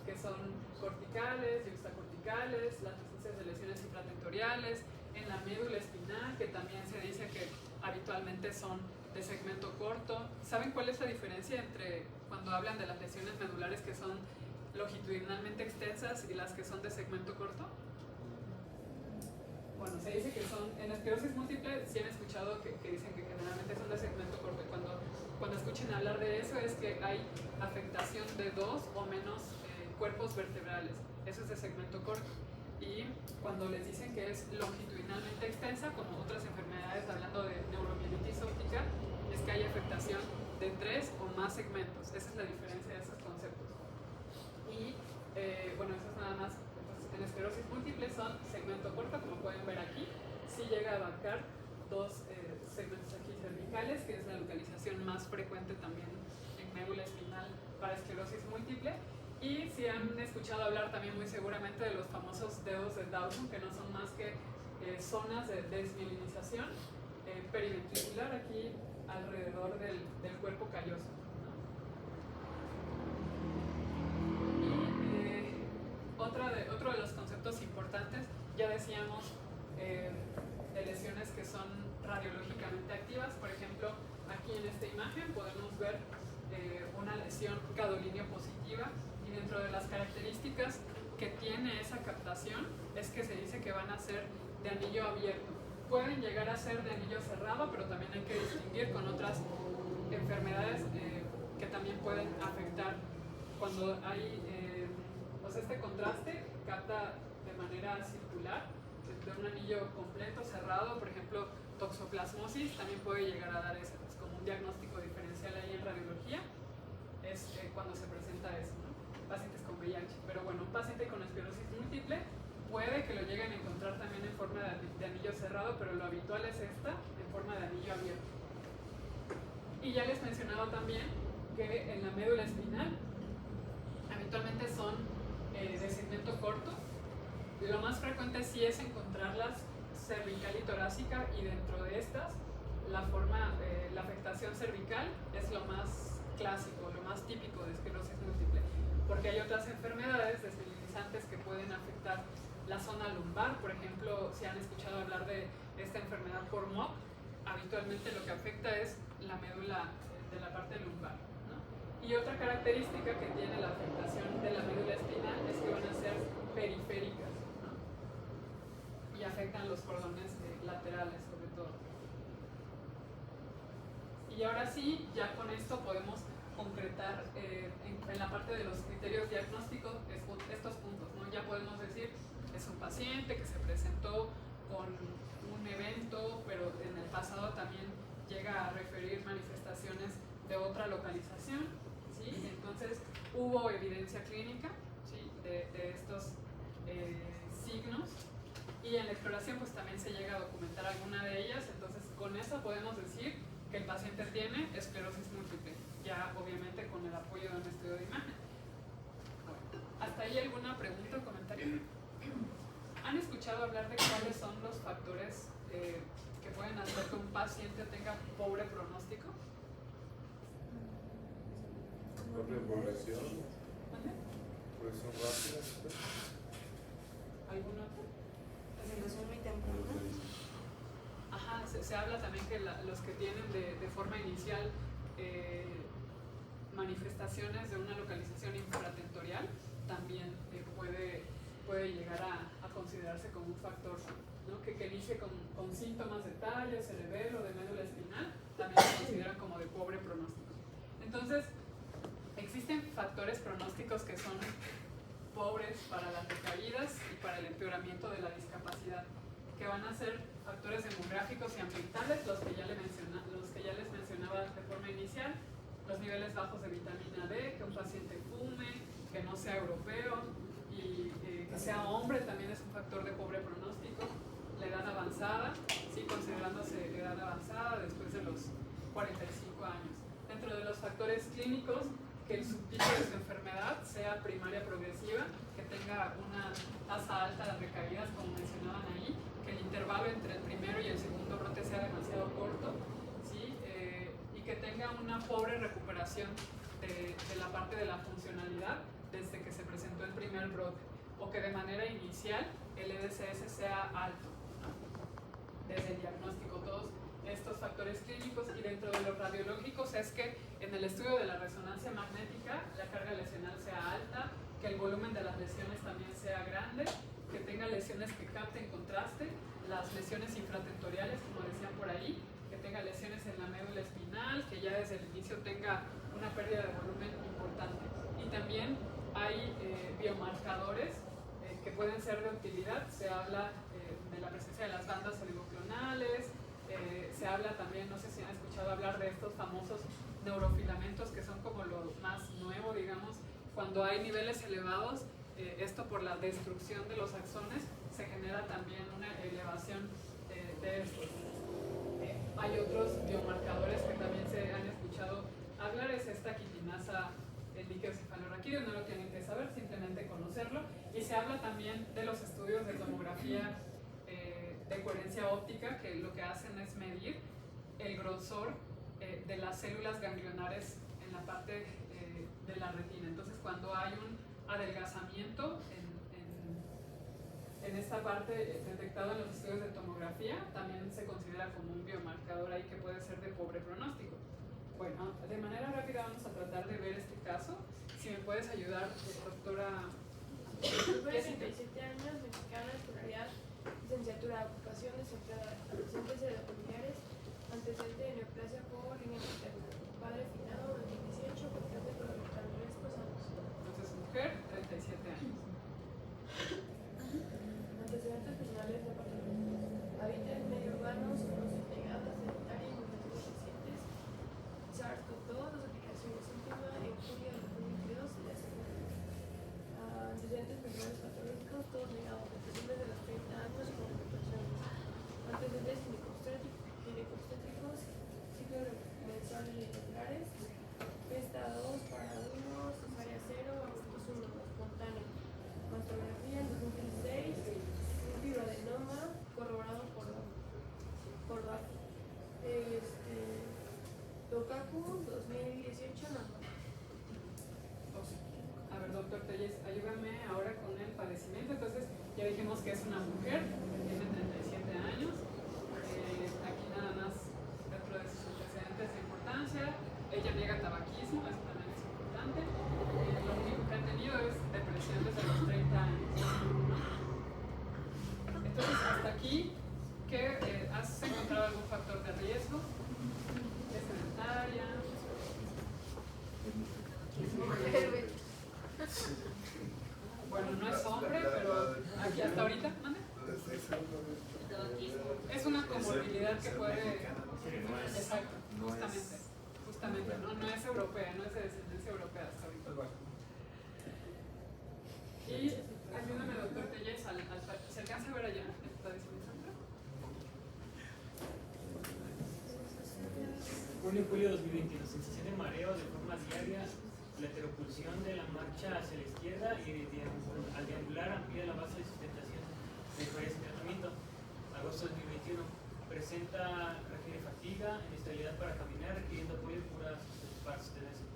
que son corticales, yuxtacorticales, las presencias de lesiones infratentoriales, en la médula espinal, que también se dice que habitualmente son de segmento corto. ¿Saben cuál es la diferencia entre cuando hablan de las lesiones medulares que son longitudinalmente extensas y las que son de segmento corto? Bueno, se dice que son, en esclerosis múltiple sí han escuchado que dicen que generalmente son de segmento corto, y cuando escuchen hablar de eso es que hay afectación de 2 o menos cuerpos vertebrales, eso es de segmento corto. Y cuando les dicen que es longitudinalmente extensa, como otras enfermedades, hablando de neuromielitis óptica, es que hay afectación de 3 o más segmentos. Esa es la diferencia de esos conceptos. Y bueno, eso es nada más. Entonces, en esclerosis múltiple son segmento corto, como pueden ver aquí. Sí llega a abarcar 2 segmentos aquí cervicales, que es la localización más frecuente también en médula espinal para esclerosis múltiple. Y si han escuchado hablar también muy seguramente de los famosos dedos de Dawson, que no son más que zonas de desmielinización periventricular aquí alrededor del cuerpo calloso, ¿no? Y otro de los conceptos importantes, ya decíamos, de lesiones que son radiológicamente activas. Por ejemplo, aquí en esta imagen podemos ver una lesión gadolinio positiva. Y dentro de las características que tiene esa captación es que se dice que van a ser de anillo abierto. Pueden llegar a ser de anillo cerrado, pero también hay que distinguir con otras enfermedades que también pueden afectar. Cuando hay este contraste, capta de manera circular, de un anillo completo, cerrado, por ejemplo, toxoplasmosis, también puede llegar a dar eso, es como un diagnóstico diferencial ahí en radiología, es cuando se presenta eso, ¿no? Pacientes con VIH, pero bueno, un paciente con esclerosis múltiple puede que lo lleguen a encontrar también en forma de anillo cerrado, pero lo habitual es esta, en forma de anillo abierto. Y ya les mencionaba también que en la médula espinal habitualmente son de segmento corto. Lo más frecuente sí es encontrarlas cervical y torácica, y dentro de estas la afectación cervical es lo más clásico, lo más típico de esclerosis múltiple, porque hay otras enfermedades desmielinizadas que pueden afectar la zona lumbar. Por ejemplo, si han escuchado hablar de esta enfermedad por MOC, habitualmente lo que afecta es la médula de la parte lumbar, ¿no? Y otra característica que tiene la afectación de la médula espinal es que van a ser periféricas, ¿no? Y afectan los cordones laterales sobre todo. Y ahora sí, ya con esto podemos concretar en la parte de los criterios diagnósticos estos puntos, ¿no? Ya podemos decir, es un paciente que se presentó con un evento, pero en el pasado también llega a referir manifestaciones de otra localización, ¿sí? Entonces hubo evidencia clínica, ¿sí? de estos signos, y en la exploración pues también se llega a documentar alguna de ellas. Entonces con eso podemos decir que el paciente tiene esclerosis múltiple. Ya ya obviamente con el apoyo de un estudio de imagen. Bueno, ¿hasta ahí alguna pregunta o comentario? ¿Han escuchado hablar de cuáles son los factores que pueden hacer que un paciente tenga pobre pronóstico? Progresión ¿Mande? rápida. ¿Algún otro? Presentación muy temprana. Ajá, se habla también que los que tienen de forma inicial manifestaciones de una localización infratentorial también puede llegar a considerarse como un factor, ¿no? que inicie con síntomas de tallo, cerebelo, de médula espinal, también se consideran como de pobre pronóstico. Entonces, existen factores pronósticos que son pobres para las recaídas y para el empeoramiento de la discapacidad, que van a ser factores demográficos y ambientales, los que ya les mencionaba de forma inicial, los niveles bajos de vitamina D, que un paciente fume, que no sea europeo y que sea hombre también es un factor de pobre pronóstico. La edad avanzada, sí, considerándose edad avanzada después de los 45 años. Dentro de los factores clínicos, que el subtipo de su enfermedad sea primaria progresiva, que tenga una tasa alta de recaídas, como mencionaban ahí, que el intervalo entre el primero y el segundo brote sea demasiado corto, ¿sí? Y que tenga una pobre recuperación de la parte de la funcionalidad desde que se presentó el primer brote, o que de manera inicial el EDSS sea alto, ¿no? Desde el diagnóstico, todos estos factores clínicos. Y dentro de los radiológicos es que en el estudio de la resonancia magnética la carga lesional sea alta, que el volumen de las lesiones también sea grande, que tenga lesiones que capten contraste, las lesiones infratentoriales, como decían por ahí, que tenga lesiones en la médula espinal, que ya desde el inicio tenga una pérdida de volumen importante. Y también hay biomarcadores que pueden ser de utilidad. Se habla de la presencia de las bandas oligoclonales, se habla también, no sé si han escuchado hablar de estos famosos neurofilamentos, que son como lo más nuevo, digamos, cuando hay niveles elevados, esto por la destrucción de los axones, se genera también una elevación de estos. Hay otros biomarcadores que también se han escuchado hablar, es esta quitinasa, el líquido cefalorraquídeo, no lo tienen que saber, simplemente conocerlo. Y se habla también de los estudios de tomografía de coherencia óptica, que lo que hacen es medir el grosor de las células ganglionares en la parte de la retina. Entonces, cuando hay un adelgazamiento en esta parte detectado en los estudios de tomografía, también se considera como un biomarcador ahí que puede ser de pobre pronóstico. Bueno, de manera rápida vamos a tratar de ver este caso. Si me puedes ayudar, doctora. Tuve 37 años, mexicana, escolaridad, licenciatura, ocupación desempleada, antecedentes heredofamiliares, antecedente de neoplasia por línea materna, padre finado, 2018, contrato colorectal, 3 años. Entonces, mujer, 37 años. Antecedentes personales de patologías. Habita en medio urbano, zonas integradas, sedentaria, inmunizaciones recientes, SARS-CoV-2, dos aplicaciones última en julio de 2022, la segunda. Antecedentes personales patológicos, todos negados, antecedentes de los 30 años con recuperaciones. Antecedentes ginecobstétricos, ciclo mensual de irregulares, pesta 2 para 1, cesárea 0, abortos 1, espontáneo. Mastografía en 2016, un fibroadenoma corroborado por DAC. Tokaku 2018, no. A ver, doctor Telles, ayúdame ahora con el padecimiento. Entonces, ya dijimos que es una mujer que tiene 37 años. Aquí nada más, dentro de sus antecedentes de importancia, ella niega tabaquismo, eso también es importante. Lo único que ha tenido es depresión desde los 30 años. Entonces, hasta aquí, ¿has encontrado algún factor de riesgo? ¿Es sedentaria? Bueno, no es hombre, pero aquí hasta ahorita, ¿mande? Es una comorbilidad que puede... Exacto, justamente, no es europea, no es de descendencia europea hasta ahorita. Y ayúdame, doctor Telles, ¿se alcanza a ver allá el padecimiento? julio de 2021, sensación de mareo de forma diaria, la heteropulsión de la marcha hacia la izquierda y al deambular amplía la base de sustentación de diferencia de tratamiento. Agosto de 2021, refiere fatiga, inestabilidad para caminar, requiriendo apoyo para sostenerse.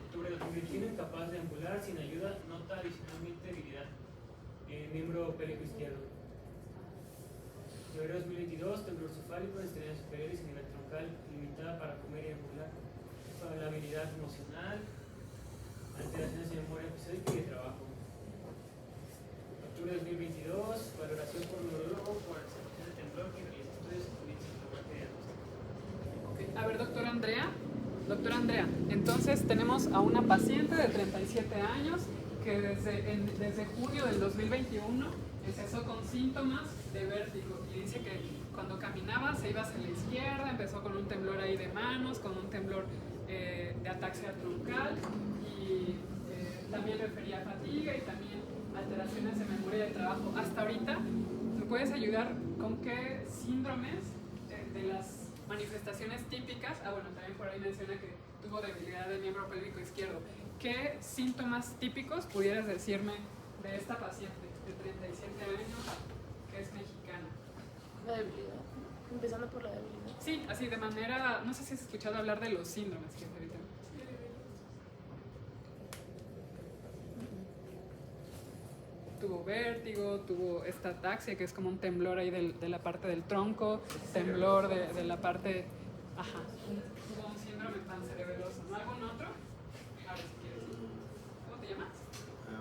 Octubre de 2021, incapaz de ambular sin ayuda, nota adicionalmente debilidad. Miembro pélvico izquierdo. Febrero de 2022, temblor cefálico, extremidades superiores y nivel troncal, limitada para comer y ambular. La habilidad emocional, alteraciones de memoria episódica y de trabajo. Octubre de 2022, valoración por neurólogo por observación de temblor que realiza estudios con muerte diagnóstico. Okay. A ver, doctora Andrea, entonces tenemos a una paciente de 37 años que desde junio del 2021 empezó con síntomas de vértigo y dice que cuando caminaba se iba hacia la izquierda, empezó con un temblor ahí de manos, con un temblor de ataxia troncal y también refería fatiga y también alteraciones de memoria de trabajo. Hasta ahorita, ¿me puedes ayudar con qué síndromes de las manifestaciones típicas? Bueno, también por ahí menciona que tuvo debilidad del miembro pélvico izquierdo. ¿Qué síntomas típicos pudieras decirme de esta paciente de 37 años que es mexicana? La debilidad. Empezando por la debilidad. Sí, así de manera, no sé si has escuchado hablar de los síndromes que ahorita. Tuvo vértigo, tuvo esta ataxia que es como un temblor ahí de la parte del tronco, temblor de la parte, ajá, tuvo un síndrome pancerebeloso, ¿no? ¿Algún otro? A ver si quieres. ¿Cómo te llamas?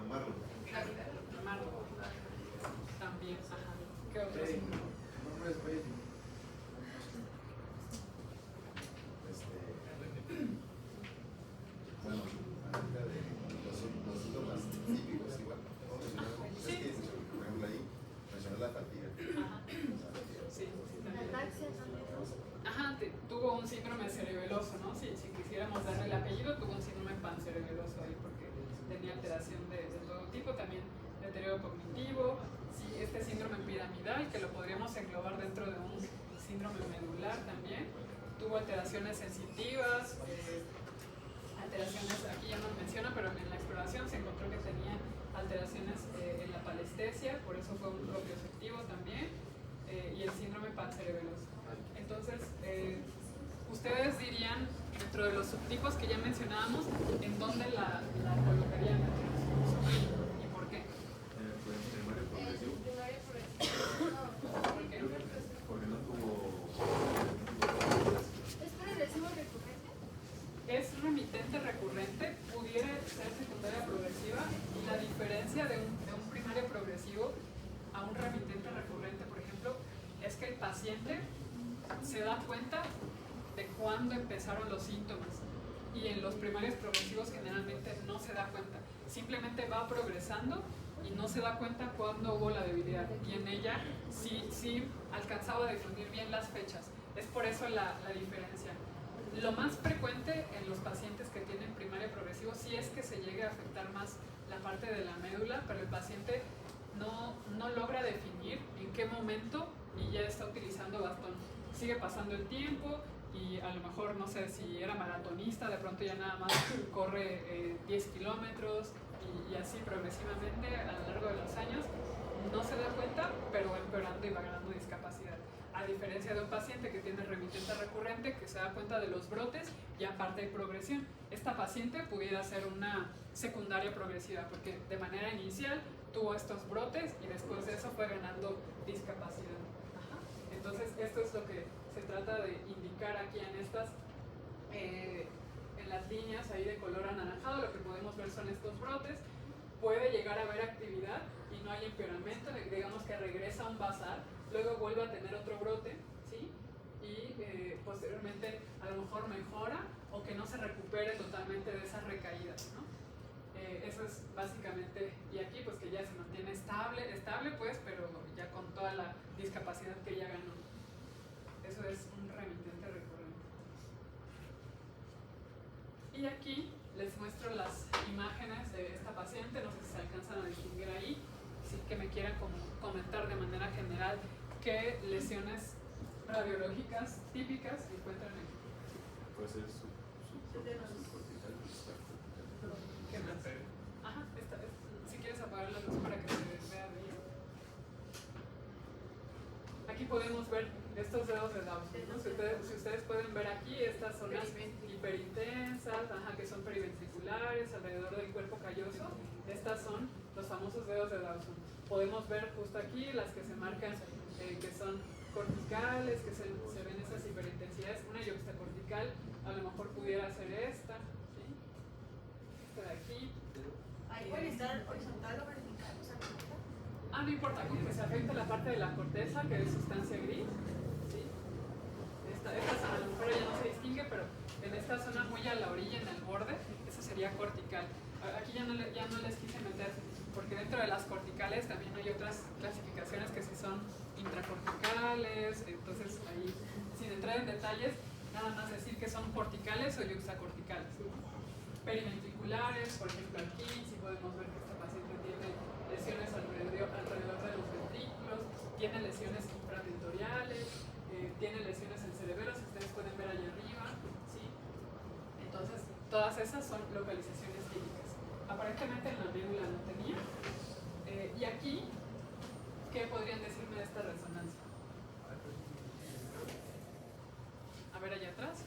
Marlon. Marlon. También, ajá. ¿Qué otro síndrome? Bueno, acerca de los síntomas típicos, igual. Es que, por ejemplo, ahí mencionó la fatiga. Sí, también. Ataxia también. Ajá, tuvo un síndrome cerebeloso, ¿no? Si quisiéramos darle el apellido, tuvo un síndrome pancerebeloso ahí porque tenía alteración de todo tipo, también deterioro cognitivo, sí, este síndrome piramidal, que lo podríamos englobar dentro de un síndrome medular también, tuvo alteraciones sensitivas, alteraciones, aquí ya no menciona, pero en la exploración se encontró que tenía alteraciones en la palestesia, por eso fue un propioceptivo también, y el síndrome pancerebeloso. Entonces, ustedes dirían, dentro de los subtipos que ya mencionábamos, ¿en dónde la colocarían? ¿Y por qué? Primario progresivo. Primaria progresiva. ¿Por qué? Porque no tuvo. ¿Es progresivo recurrente? Es remitente recurrente, pudiera ser secundaria progresiva, y la diferencia de un primario progresivo a un remitente recurrente, por ejemplo, es que el paciente se da cuenta de cuándo empezaron los síntomas, y en los primarios progresivos generalmente no se da cuenta, simplemente va progresando y no se da cuenta cuándo hubo la debilidad, y en ella sí alcanzaba a definir bien las fechas. Es por eso la diferencia. Lo más frecuente en los pacientes que tienen primario progresivo sí es que se llegue a afectar más la parte de la médula, pero el paciente no logra definir en qué momento y ya está utilizando bastón. Sigue pasando el tiempo y a lo mejor, no sé, si era maratonista, de pronto ya nada más corre 10 kilómetros y así progresivamente a lo largo de los años no se da cuenta, pero va empeorando y va ganando discapacidad. A diferencia de un paciente que tiene remitente recurrente, que se da cuenta de los brotes y aparte hay progresión. Esta paciente pudiera ser una secundaria progresiva porque de manera inicial tuvo estos brotes y después de eso fue ganando discapacidad. Ajá. Entonces esto es lo que se trata de indicar aquí en estas, en las líneas ahí de color anaranjado. Lo que podemos ver son estos brotes. Puede llegar a haber actividad y no hay empeoramiento, digamos que regresa a un bazar, luego vuelve a tener otro brote, ¿sí? Y posteriormente a lo mejor mejora o que no se recupere totalmente de esas recaídas, ¿no? Eso es básicamente, y aquí pues que ya se mantiene estable pues, pero ya con toda la discapacidad que ya ganó. Eso es un remitente recurrente. Y aquí les muestro las imágenes de esta paciente, no sé si se alcanzan a distinguir ahí, si que me quieran comentar de manera general qué lesiones radiológicas típicas encuentran aquí. puede ser subcortical y supracortical. ¿Qué más? Ajá, si quieres apagar la luz para que se vea bien. Aquí podemos ver estos dedos de Dawson, ¿no? Si ustedes pueden ver aquí estas zonas hiperintensas, que son periventriculares, alrededor del cuerpo calloso. Estas son los famosos dedos de Dawson. Podemos ver justo aquí las que se marcan, que son corticales, que se ven esas hiperintensidades. Una yuxtacortical a lo mejor pudiera ser esta, ¿sí? Esta de aquí. Ahí puede estar horizontal o vertical, o sea, No importa, con que se afecte la parte de la corteza, que es sustancia gris, ¿sí? Esta zona a lo mejor ya no se distingue, pero en esta zona muy a la orilla, en el borde, esa sería cortical. Aquí ya no les quise meter, porque dentro de las corticales también hay otras clasificaciones que sí son intracorticales, entonces ahí, sin entrar en detalles, nada más decir que son corticales o yuxtacorticales. Periventriculares, por ejemplo aquí, si podemos ver que esta paciente tiene lesiones alrededor de los ventrículos, tiene lesiones infratentoriales, tiene lesiones en cerebelos, que ustedes pueden ver allá arriba, ¿sí? Entonces, todas esas son localizaciones clínicas. Aparentemente en la médula no tenía. Y aquí, ¿qué podrían decirme de esta resonancia? A ver allá atrás.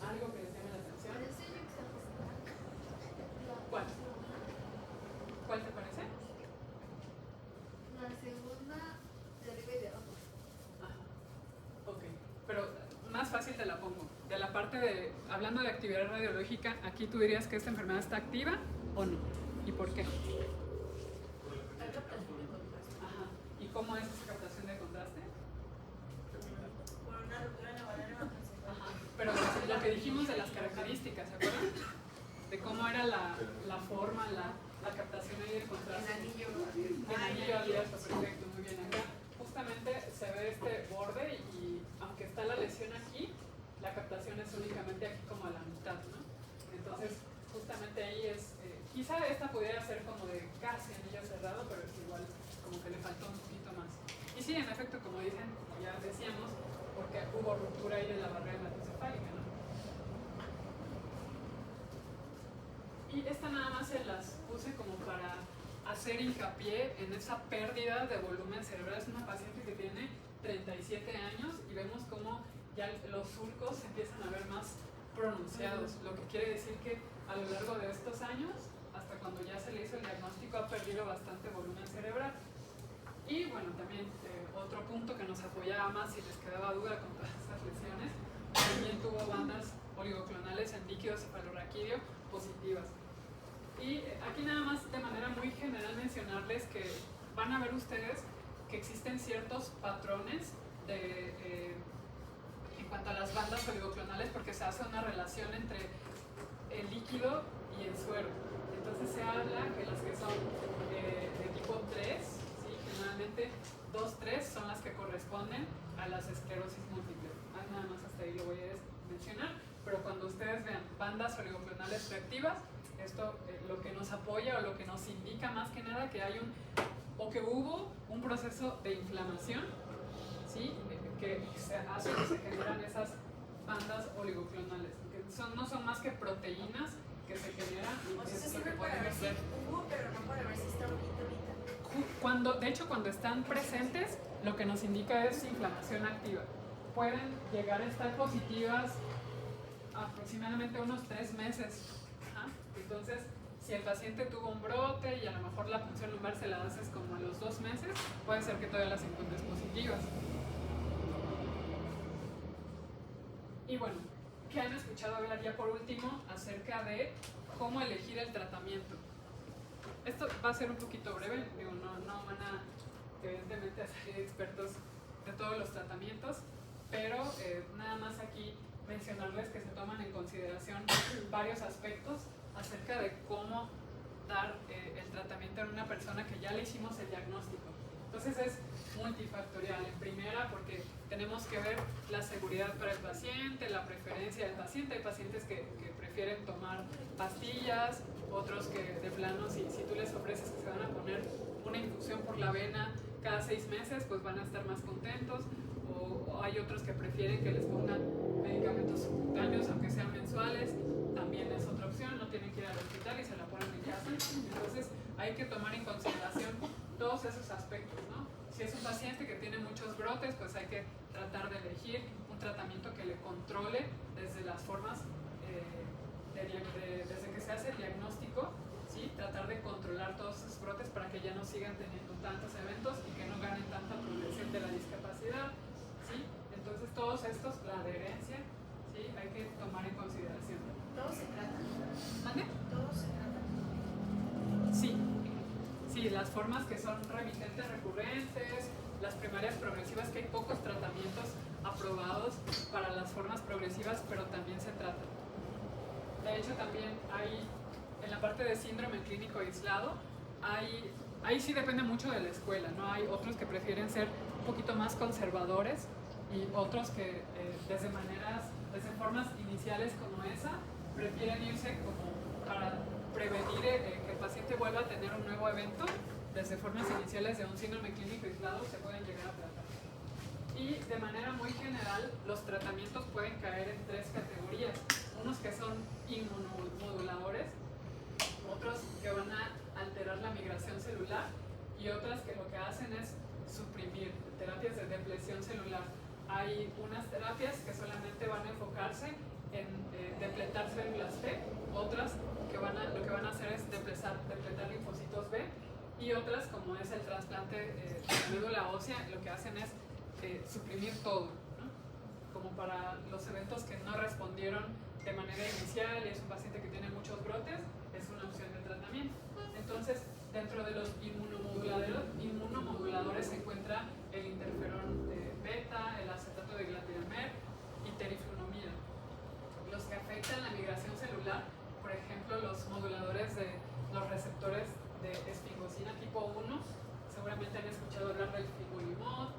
¿Algo que les llame la atención? Parece yuxtacortical. ¿Cuál? ¿Cuál te parece? La segunda de arriba y de abajo. Ajá. Ok, pero más fácil te la pongo. De la parte de, hablando de actividad radiológica, aquí tú dirías que esta enfermedad está activa o no. ¿Y por qué? hay captación de contraste. Ajá. ¿Y cómo es esa captación de contraste? Por una ruptura en la barrera hematoencefálica. Ajá. Pero lo que dijimos de las características, ¿se acuerdan? De cómo era la forma, la captación ahí del contraste. En anillo. En anillo abierto, perfecto, muy bien. Acá justamente se ve este borde y aunque está la lesión aquí, la captación es únicamente aquí como a la mitad, ¿no? Entonces, justamente ahí es, quizá esta pudiera ser como de casi anillo cerrado, pero es igual como que le faltó un poquito más. Y sí, en efecto, como dicen, como ya decíamos, porque hubo ruptura ahí de la barrera hematoencefálica, ¿no? Y esta nada más se las puse como para hacer hincapié en esa pérdida de volumen cerebral. Es una paciente que tiene 37 años y vemos cómo ya los surcos se empiezan a ver más pronunciados, lo que quiere decir que a lo largo de estos años, hasta cuando ya se le hizo el diagnóstico, ha perdido bastante volumen cerebral. Y bueno, también otro punto que nos apoyaba más si les quedaba duda con todas estas lesiones, también tuvo bandas oligoclonales en líquido cefalorraquídeo positivas. Y aquí nada más de manera muy general mencionarles que van a ver ustedes que existen ciertos patrones en cuanto a las bandas oligoclonales, porque se hace una relación entre el líquido y el suero. Entonces se habla que las que son de tipo 3, ¿sí? Generalmente 2-3 son las que corresponden a las esclerosis múltiple. Nada más hasta ahí lo voy a mencionar, pero cuando ustedes vean bandas oligoclonales reactivas, esto lo que nos apoya o lo que nos indica más que nada que hay que hubo un proceso de inflamación, ¿sí? Que se hace que se generan esas bandas oligoclonales, que no son más que proteínas que se generan y O sea, es eso lo sirve que para ver podemos si ver. hubo, pero no para ver si está ahorita. De hecho, cuando están presentes, lo que nos indica es inflamación activa. Pueden llegar a estar positivas aproximadamente unos 3 meses. Ajá. Entonces, si el paciente tuvo un brote y a lo mejor la punción lumbar se la haces como a los 2 meses, puede ser que todavía las encuentres positivas. Y bueno, ¿qué han escuchado hablar ya por último acerca de cómo elegir el tratamiento? Esto va a ser un poquito breve, digo, no van a evidentemente a ser expertos de todos los tratamientos, pero nada más aquí mencionarles que se toman en consideración varios aspectos acerca de cómo dar el tratamiento en una persona que ya le hicimos el diagnóstico. Entonces es multifactorial. En primera, porque tenemos que ver la seguridad para el paciente, la preferencia del paciente. Hay pacientes que prefieren tomar pastillas, otros que de plano, si tú les ofreces que se van a poner una infusión por la vena cada 6 meses, pues van a estar más contentos. O o hay otros que prefieren que les pongan medicamentos subcutáneos, aunque sean mensuales, también es otra opción, no tienen que ir al hospital y se la ponen en casa. Entonces hay que tomar en consideración todos esos aspectos, ¿no? Si es un paciente que tiene muchos brotes, pues hay que tratar de elegir un tratamiento que le controle desde las formas, desde que se hace el diagnóstico, ¿sí? Tratar de controlar todos esos brotes para que ya no sigan teniendo tantos eventos y que no ganen tanta progresión de la discapacidad, ¿sí? Entonces todos estos, la adherencia, ¿sí? Hay que tomar en consideración. Todo se trata. ¿Mande? Todo se trata. Sí, sí, las formas que son remitentes recurrentes, las primarias progresivas, que hay pocos tratamientos aprobados para las formas progresivas, pero también se tratan. De hecho, también hay, en la parte de síndrome clínico aislado, ahí sí depende mucho de la escuela, ¿no? Hay otros que prefieren ser un poquito más conservadores y otros que desde formas iniciales como esa, prefieren irse como para prevenir que el paciente vuelva a tener un nuevo evento. Desde formas iniciales de un síndrome clínico aislado se pueden llegar a tratar. Y de manera muy general, los tratamientos pueden caer en tres categorías. Unos que son inmunomoduladores, otros que van a alterar la migración celular y otras que lo que hacen es suprimir, terapias de depleción celular. Hay unas terapias que solamente van a enfocarse en depletar células T, otras que lo que van a hacer es depletar linfocitos B, y otras, como es el trasplante de médula ósea, lo que hacen es suprimir todo, ¿no? Como para los eventos que no respondieron de manera inicial y es un paciente que tiene muchos brotes, es una opción de tratamiento. Entonces, dentro de los inmunomoduladores se encuentra el interferón beta, el acetato de glatiamer y teriflunomida. Los que afectan la migración celular, por ejemplo, los moduladores de los receptores de esfingosina tipo 1, seguramente han escuchado hablar del fingolimod.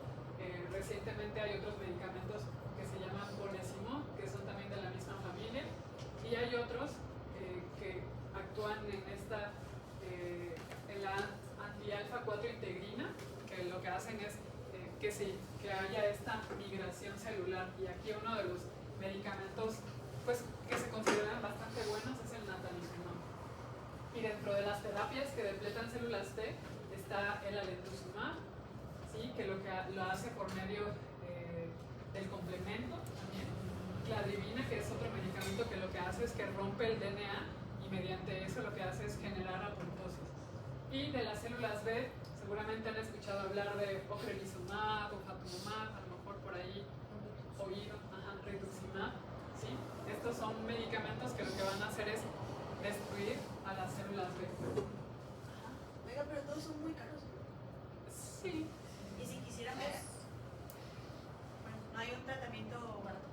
Recientemente hay otros medicamentos que se llaman ponesimod, que son también de la misma familia, y hay otros que actúan en la anti-alfa 4 integrina, que lo que hacen es que haya esta migración celular. Y aquí uno de los medicamentos pues, que se consideran bastante buenos es el natalizumab. Y dentro de las terapias que depletan células T está el alemtuzumab, ¿sí? Que lo hace por medio del complemento. También cladribina, que es otro medicamento que lo que hace es que rompe el DNA y mediante eso lo que hace es generar apoptosis. Y de las células B, seguramente han escuchado hablar de ocrelizumab o fatumumab, a lo mejor por ahí oído, rituximab, ¿sí? Estos son medicamentos que lo que van a hacer es destruir a las células B. Oiga, pero todos son muy caros. Sí. Y si quisiéramos, bueno, no hay un tratamiento barato.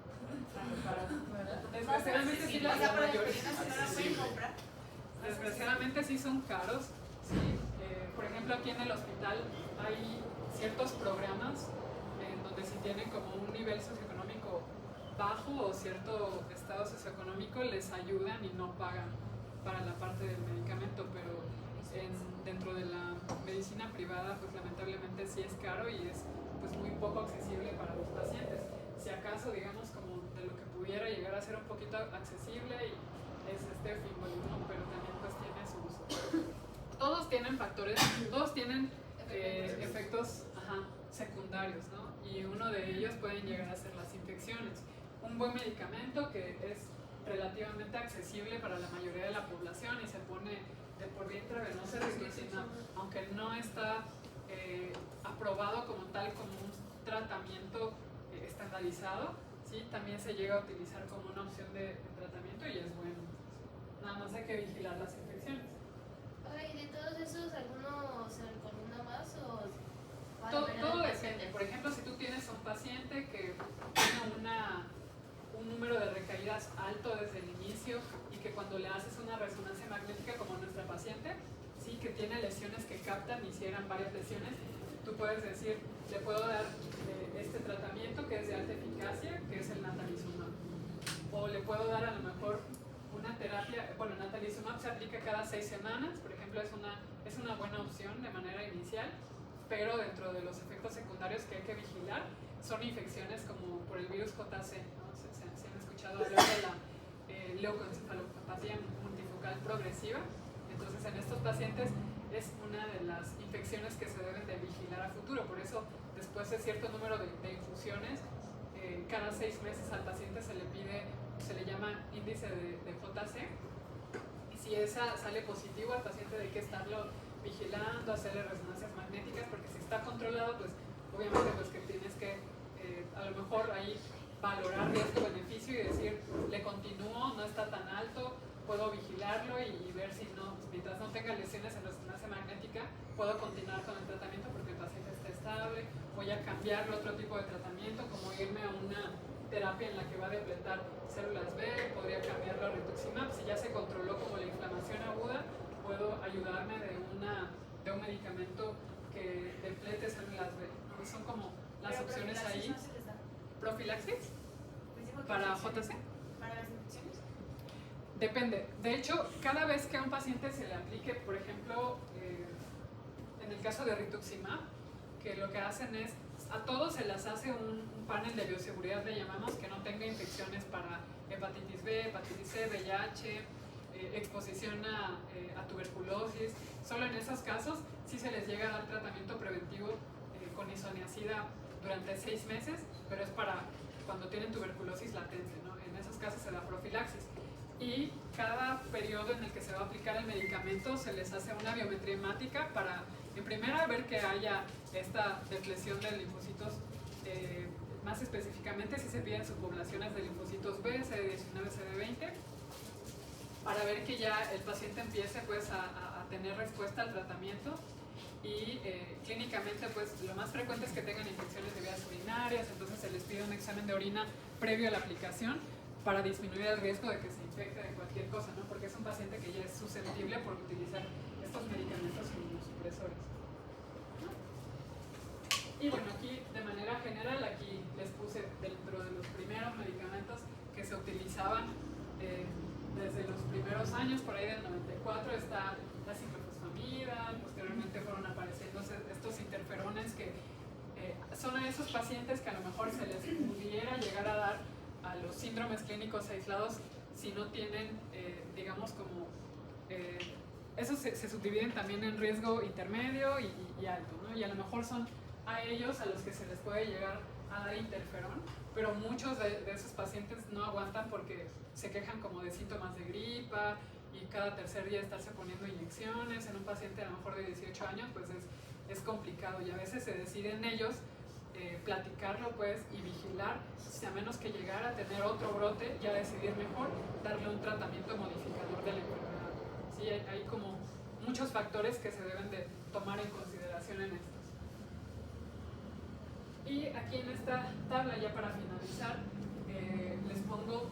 Desgraciadamente sí, la mayoría. No la pueden comprar. Desgraciadamente sí son caros. Sí. Por ejemplo, aquí en el hospital hay ciertos programas en donde si tienen como un nivel socioeconómico bajo o cierto estado socioeconómico les ayudan y no pagan para la parte del medicamento, pero dentro de la medicina privada pues lamentablemente sí es caro y es pues muy poco accesible para los pacientes. Si acaso digamos como de lo que pudiera llegar a ser un poquito accesible y es fingolimod, pero también pues tiene su uso. Todos tienen factores, todos tienen efectos secundarios, ¿no? Y uno de ellos pueden llegar a ser las infecciones. Un buen medicamento que es relativamente accesible para la mayoría de la población y se pone de por vía intravenosa rituximab, aunque no está aprobado como tal como un tratamiento estandarizado, ¿sí? También se llega a utilizar como una opción de tratamiento y es bueno. Nada más hay que vigilar las infecciones. ¿Y de todos esos alguno se recomienda más o...? Todo depende. Por ejemplo, si tú tienes un paciente que tiene un número de recaídas alto desde el inicio y que cuando le haces una resonancia magnética como nuestra paciente, sí, que tiene lesiones que captan y si eran varias lesiones, tú puedes decir, le puedo dar este tratamiento que es de alta eficacia, que es el natalizumab. O le puedo dar a lo mejor una terapia, bueno, natalizumab se aplica cada 6 semanas, por ejemplo, es una buena opción de manera inicial, pero dentro de los efectos secundarios que hay que vigilar, son infecciones como por el virus JC, ¿no? Se han escuchado hablar de la leucoencefalopatía multifocal progresiva. Entonces, en estos pacientes es una de las infecciones que se deben de vigilar a futuro. Por eso, después de cierto número de infusiones, cada 6 meses al paciente se le pide, se le llama índice de JC. Y si esa sale positivo, al paciente hay que estarlo vigilando, hacerle resonancias magnéticas, porque si está controlado, pues obviamente pues que tienes que a lo mejor ahí valorar riesgo-beneficio y decir, le continúo, no está tan alto, puedo vigilarlo y ver si no, mientras no tenga lesiones en resonancia magnética, puedo continuar con el tratamiento porque el paciente está estable, voy a cambiarle otro tipo de tratamiento, como irme a una terapia en la que va a depletar células B, podría cambiarlo a rituximab. Si ya se controló como la inflamación aguda, puedo ayudarme de un medicamento que deplete células B. ¿No? Son como las opciones ahí. ¿No se les da? ¿Profilaxis? Principio, ¿Para infecciones. JC? ¿Para las infecciones? Depende. De hecho, cada vez que a un paciente se le aplique, por ejemplo, en el caso de rituximab, que lo que hacen es, a todos se les hace un panel de bioseguridad, le llamamos, que no tenga infecciones para hepatitis B, hepatitis C, VIH, exposición a tuberculosis. Solo en esos casos sí se les llega a dar tratamiento preventivo con isoniazida durante 6 meses, pero es para cuando tienen tuberculosis latente, ¿no? En esos casos se da profilaxis. Y cada periodo en el que se va a aplicar el medicamento se les hace una biometría hemática para, en primera, ver que haya esta depleción de linfocitos, más específicamente si se piden subpoblaciones de linfocitos B, CD19, CD20, para ver que ya el paciente empiece pues a tener respuesta al tratamiento. Y clínicamente pues lo más frecuente es que tengan infecciones de vías urinarias, entonces se les pide un examen de orina previo a la aplicación para disminuir el riesgo de que se infecte de cualquier cosa, ¿no? Porque es un paciente que ya es susceptible por utilizar estos medicamentos inmunosupresores. Y bueno, aquí de manera general, aquí les puse dentro de los primeros medicamentos que se utilizaban desde los primeros años, por ahí del 94, está la ciclofosfamida, posteriormente fueron apareciendo estos interferones que son a esos pacientes que a lo mejor se les pudiera llegar a dar a los síndromes clínicos aislados si no tienen, digamos, como... esos se subdividen también en riesgo intermedio y alto, ¿no? Y a lo mejor son a ellos a los que se les puede llegar a dar interferón, pero muchos de esos pacientes no aguantan porque se quejan como de síntomas de gripa y cada tercer día estarse poniendo inyecciones. En un paciente a lo mejor de 18 años pues es complicado y a veces se deciden ellos platicarlo pues y vigilar, si a menos que llegara a tener otro brote, ya decidir mejor darle un tratamiento modificador de la enfermedad. Sí, hay como muchos factores que se deben de tomar en consideración en estos. Y aquí en esta tabla, ya para finalizar, les pongo,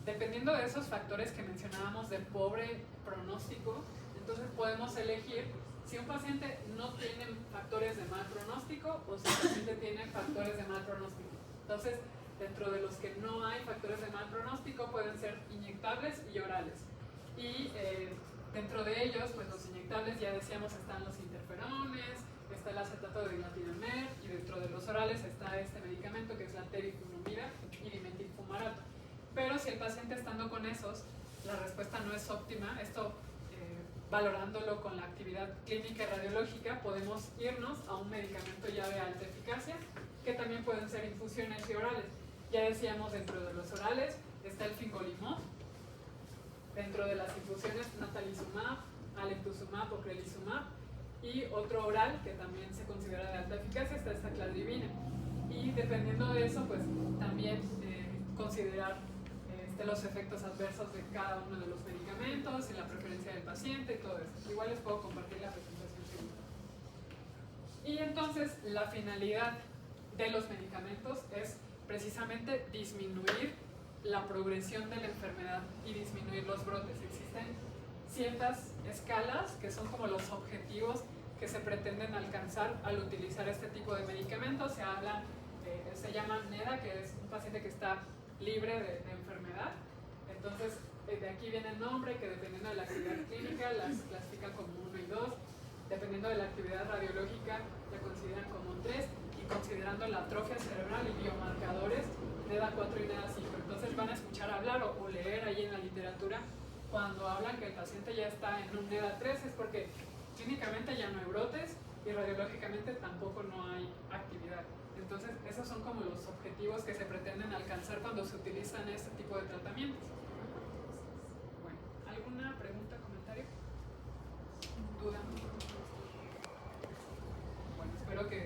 dependiendo de esos factores que mencionábamos de pobre pronóstico, entonces podemos elegir si un paciente no tiene factores de mal pronóstico o si el paciente tiene factores de mal pronóstico. Entonces, dentro de los que no hay factores de mal pronóstico pueden ser inyectables y orales. Y dentro de ellos, pues los inyectables, ya decíamos, están los interferones, está el acetato de dimetilmer, y dentro de los orales está este medicamento que es la teriflunomida y dimetilfumarato. Pero si el paciente estando con esos, la respuesta no es óptima, esto valorándolo con la actividad clínica y radiológica, podemos irnos a un medicamento ya de alta eficacia, que también pueden ser infusiones y orales. Ya decíamos, dentro de los orales está el fingolimod, dentro de las infusiones natalizumab, alemtuzumab o crelisumab, y otro oral que también se considera de alta eficacia está esta cladribina. Y dependiendo de eso, pues también considerar los efectos adversos de cada uno de los medicamentos y la preferencia del paciente y todo eso. Igual les puedo compartir la presentación segura. Y entonces la finalidad de los medicamentos es precisamente disminuir la progresión de la enfermedad y disminuir los brotes. Existen ciertas escalas que son como los objetivos que se pretenden alcanzar al utilizar este tipo de medicamentos. Se llama NEDA, que es un paciente que está libre de enfermedad. Entonces, de aquí viene el nombre, que dependiendo de la actividad clínica las clasifican como 1 y 2, dependiendo de la actividad radiológica la consideran como un 3, y considerando la atrofia cerebral y biomarcadores NEDA 4 y NEDA 5. Entonces van a escuchar hablar o leer ahí en la literatura cuando hablan que el paciente ya está en un NEDA 3 es porque clínicamente ya no hay brotes y radiológicamente tampoco no hay actividad. Entonces esos son como los objetivos que se pretenden alcanzar cuando se utilizan este tipo de tratamientos. Bueno, ¿alguna pregunta, comentario? ¿Duda?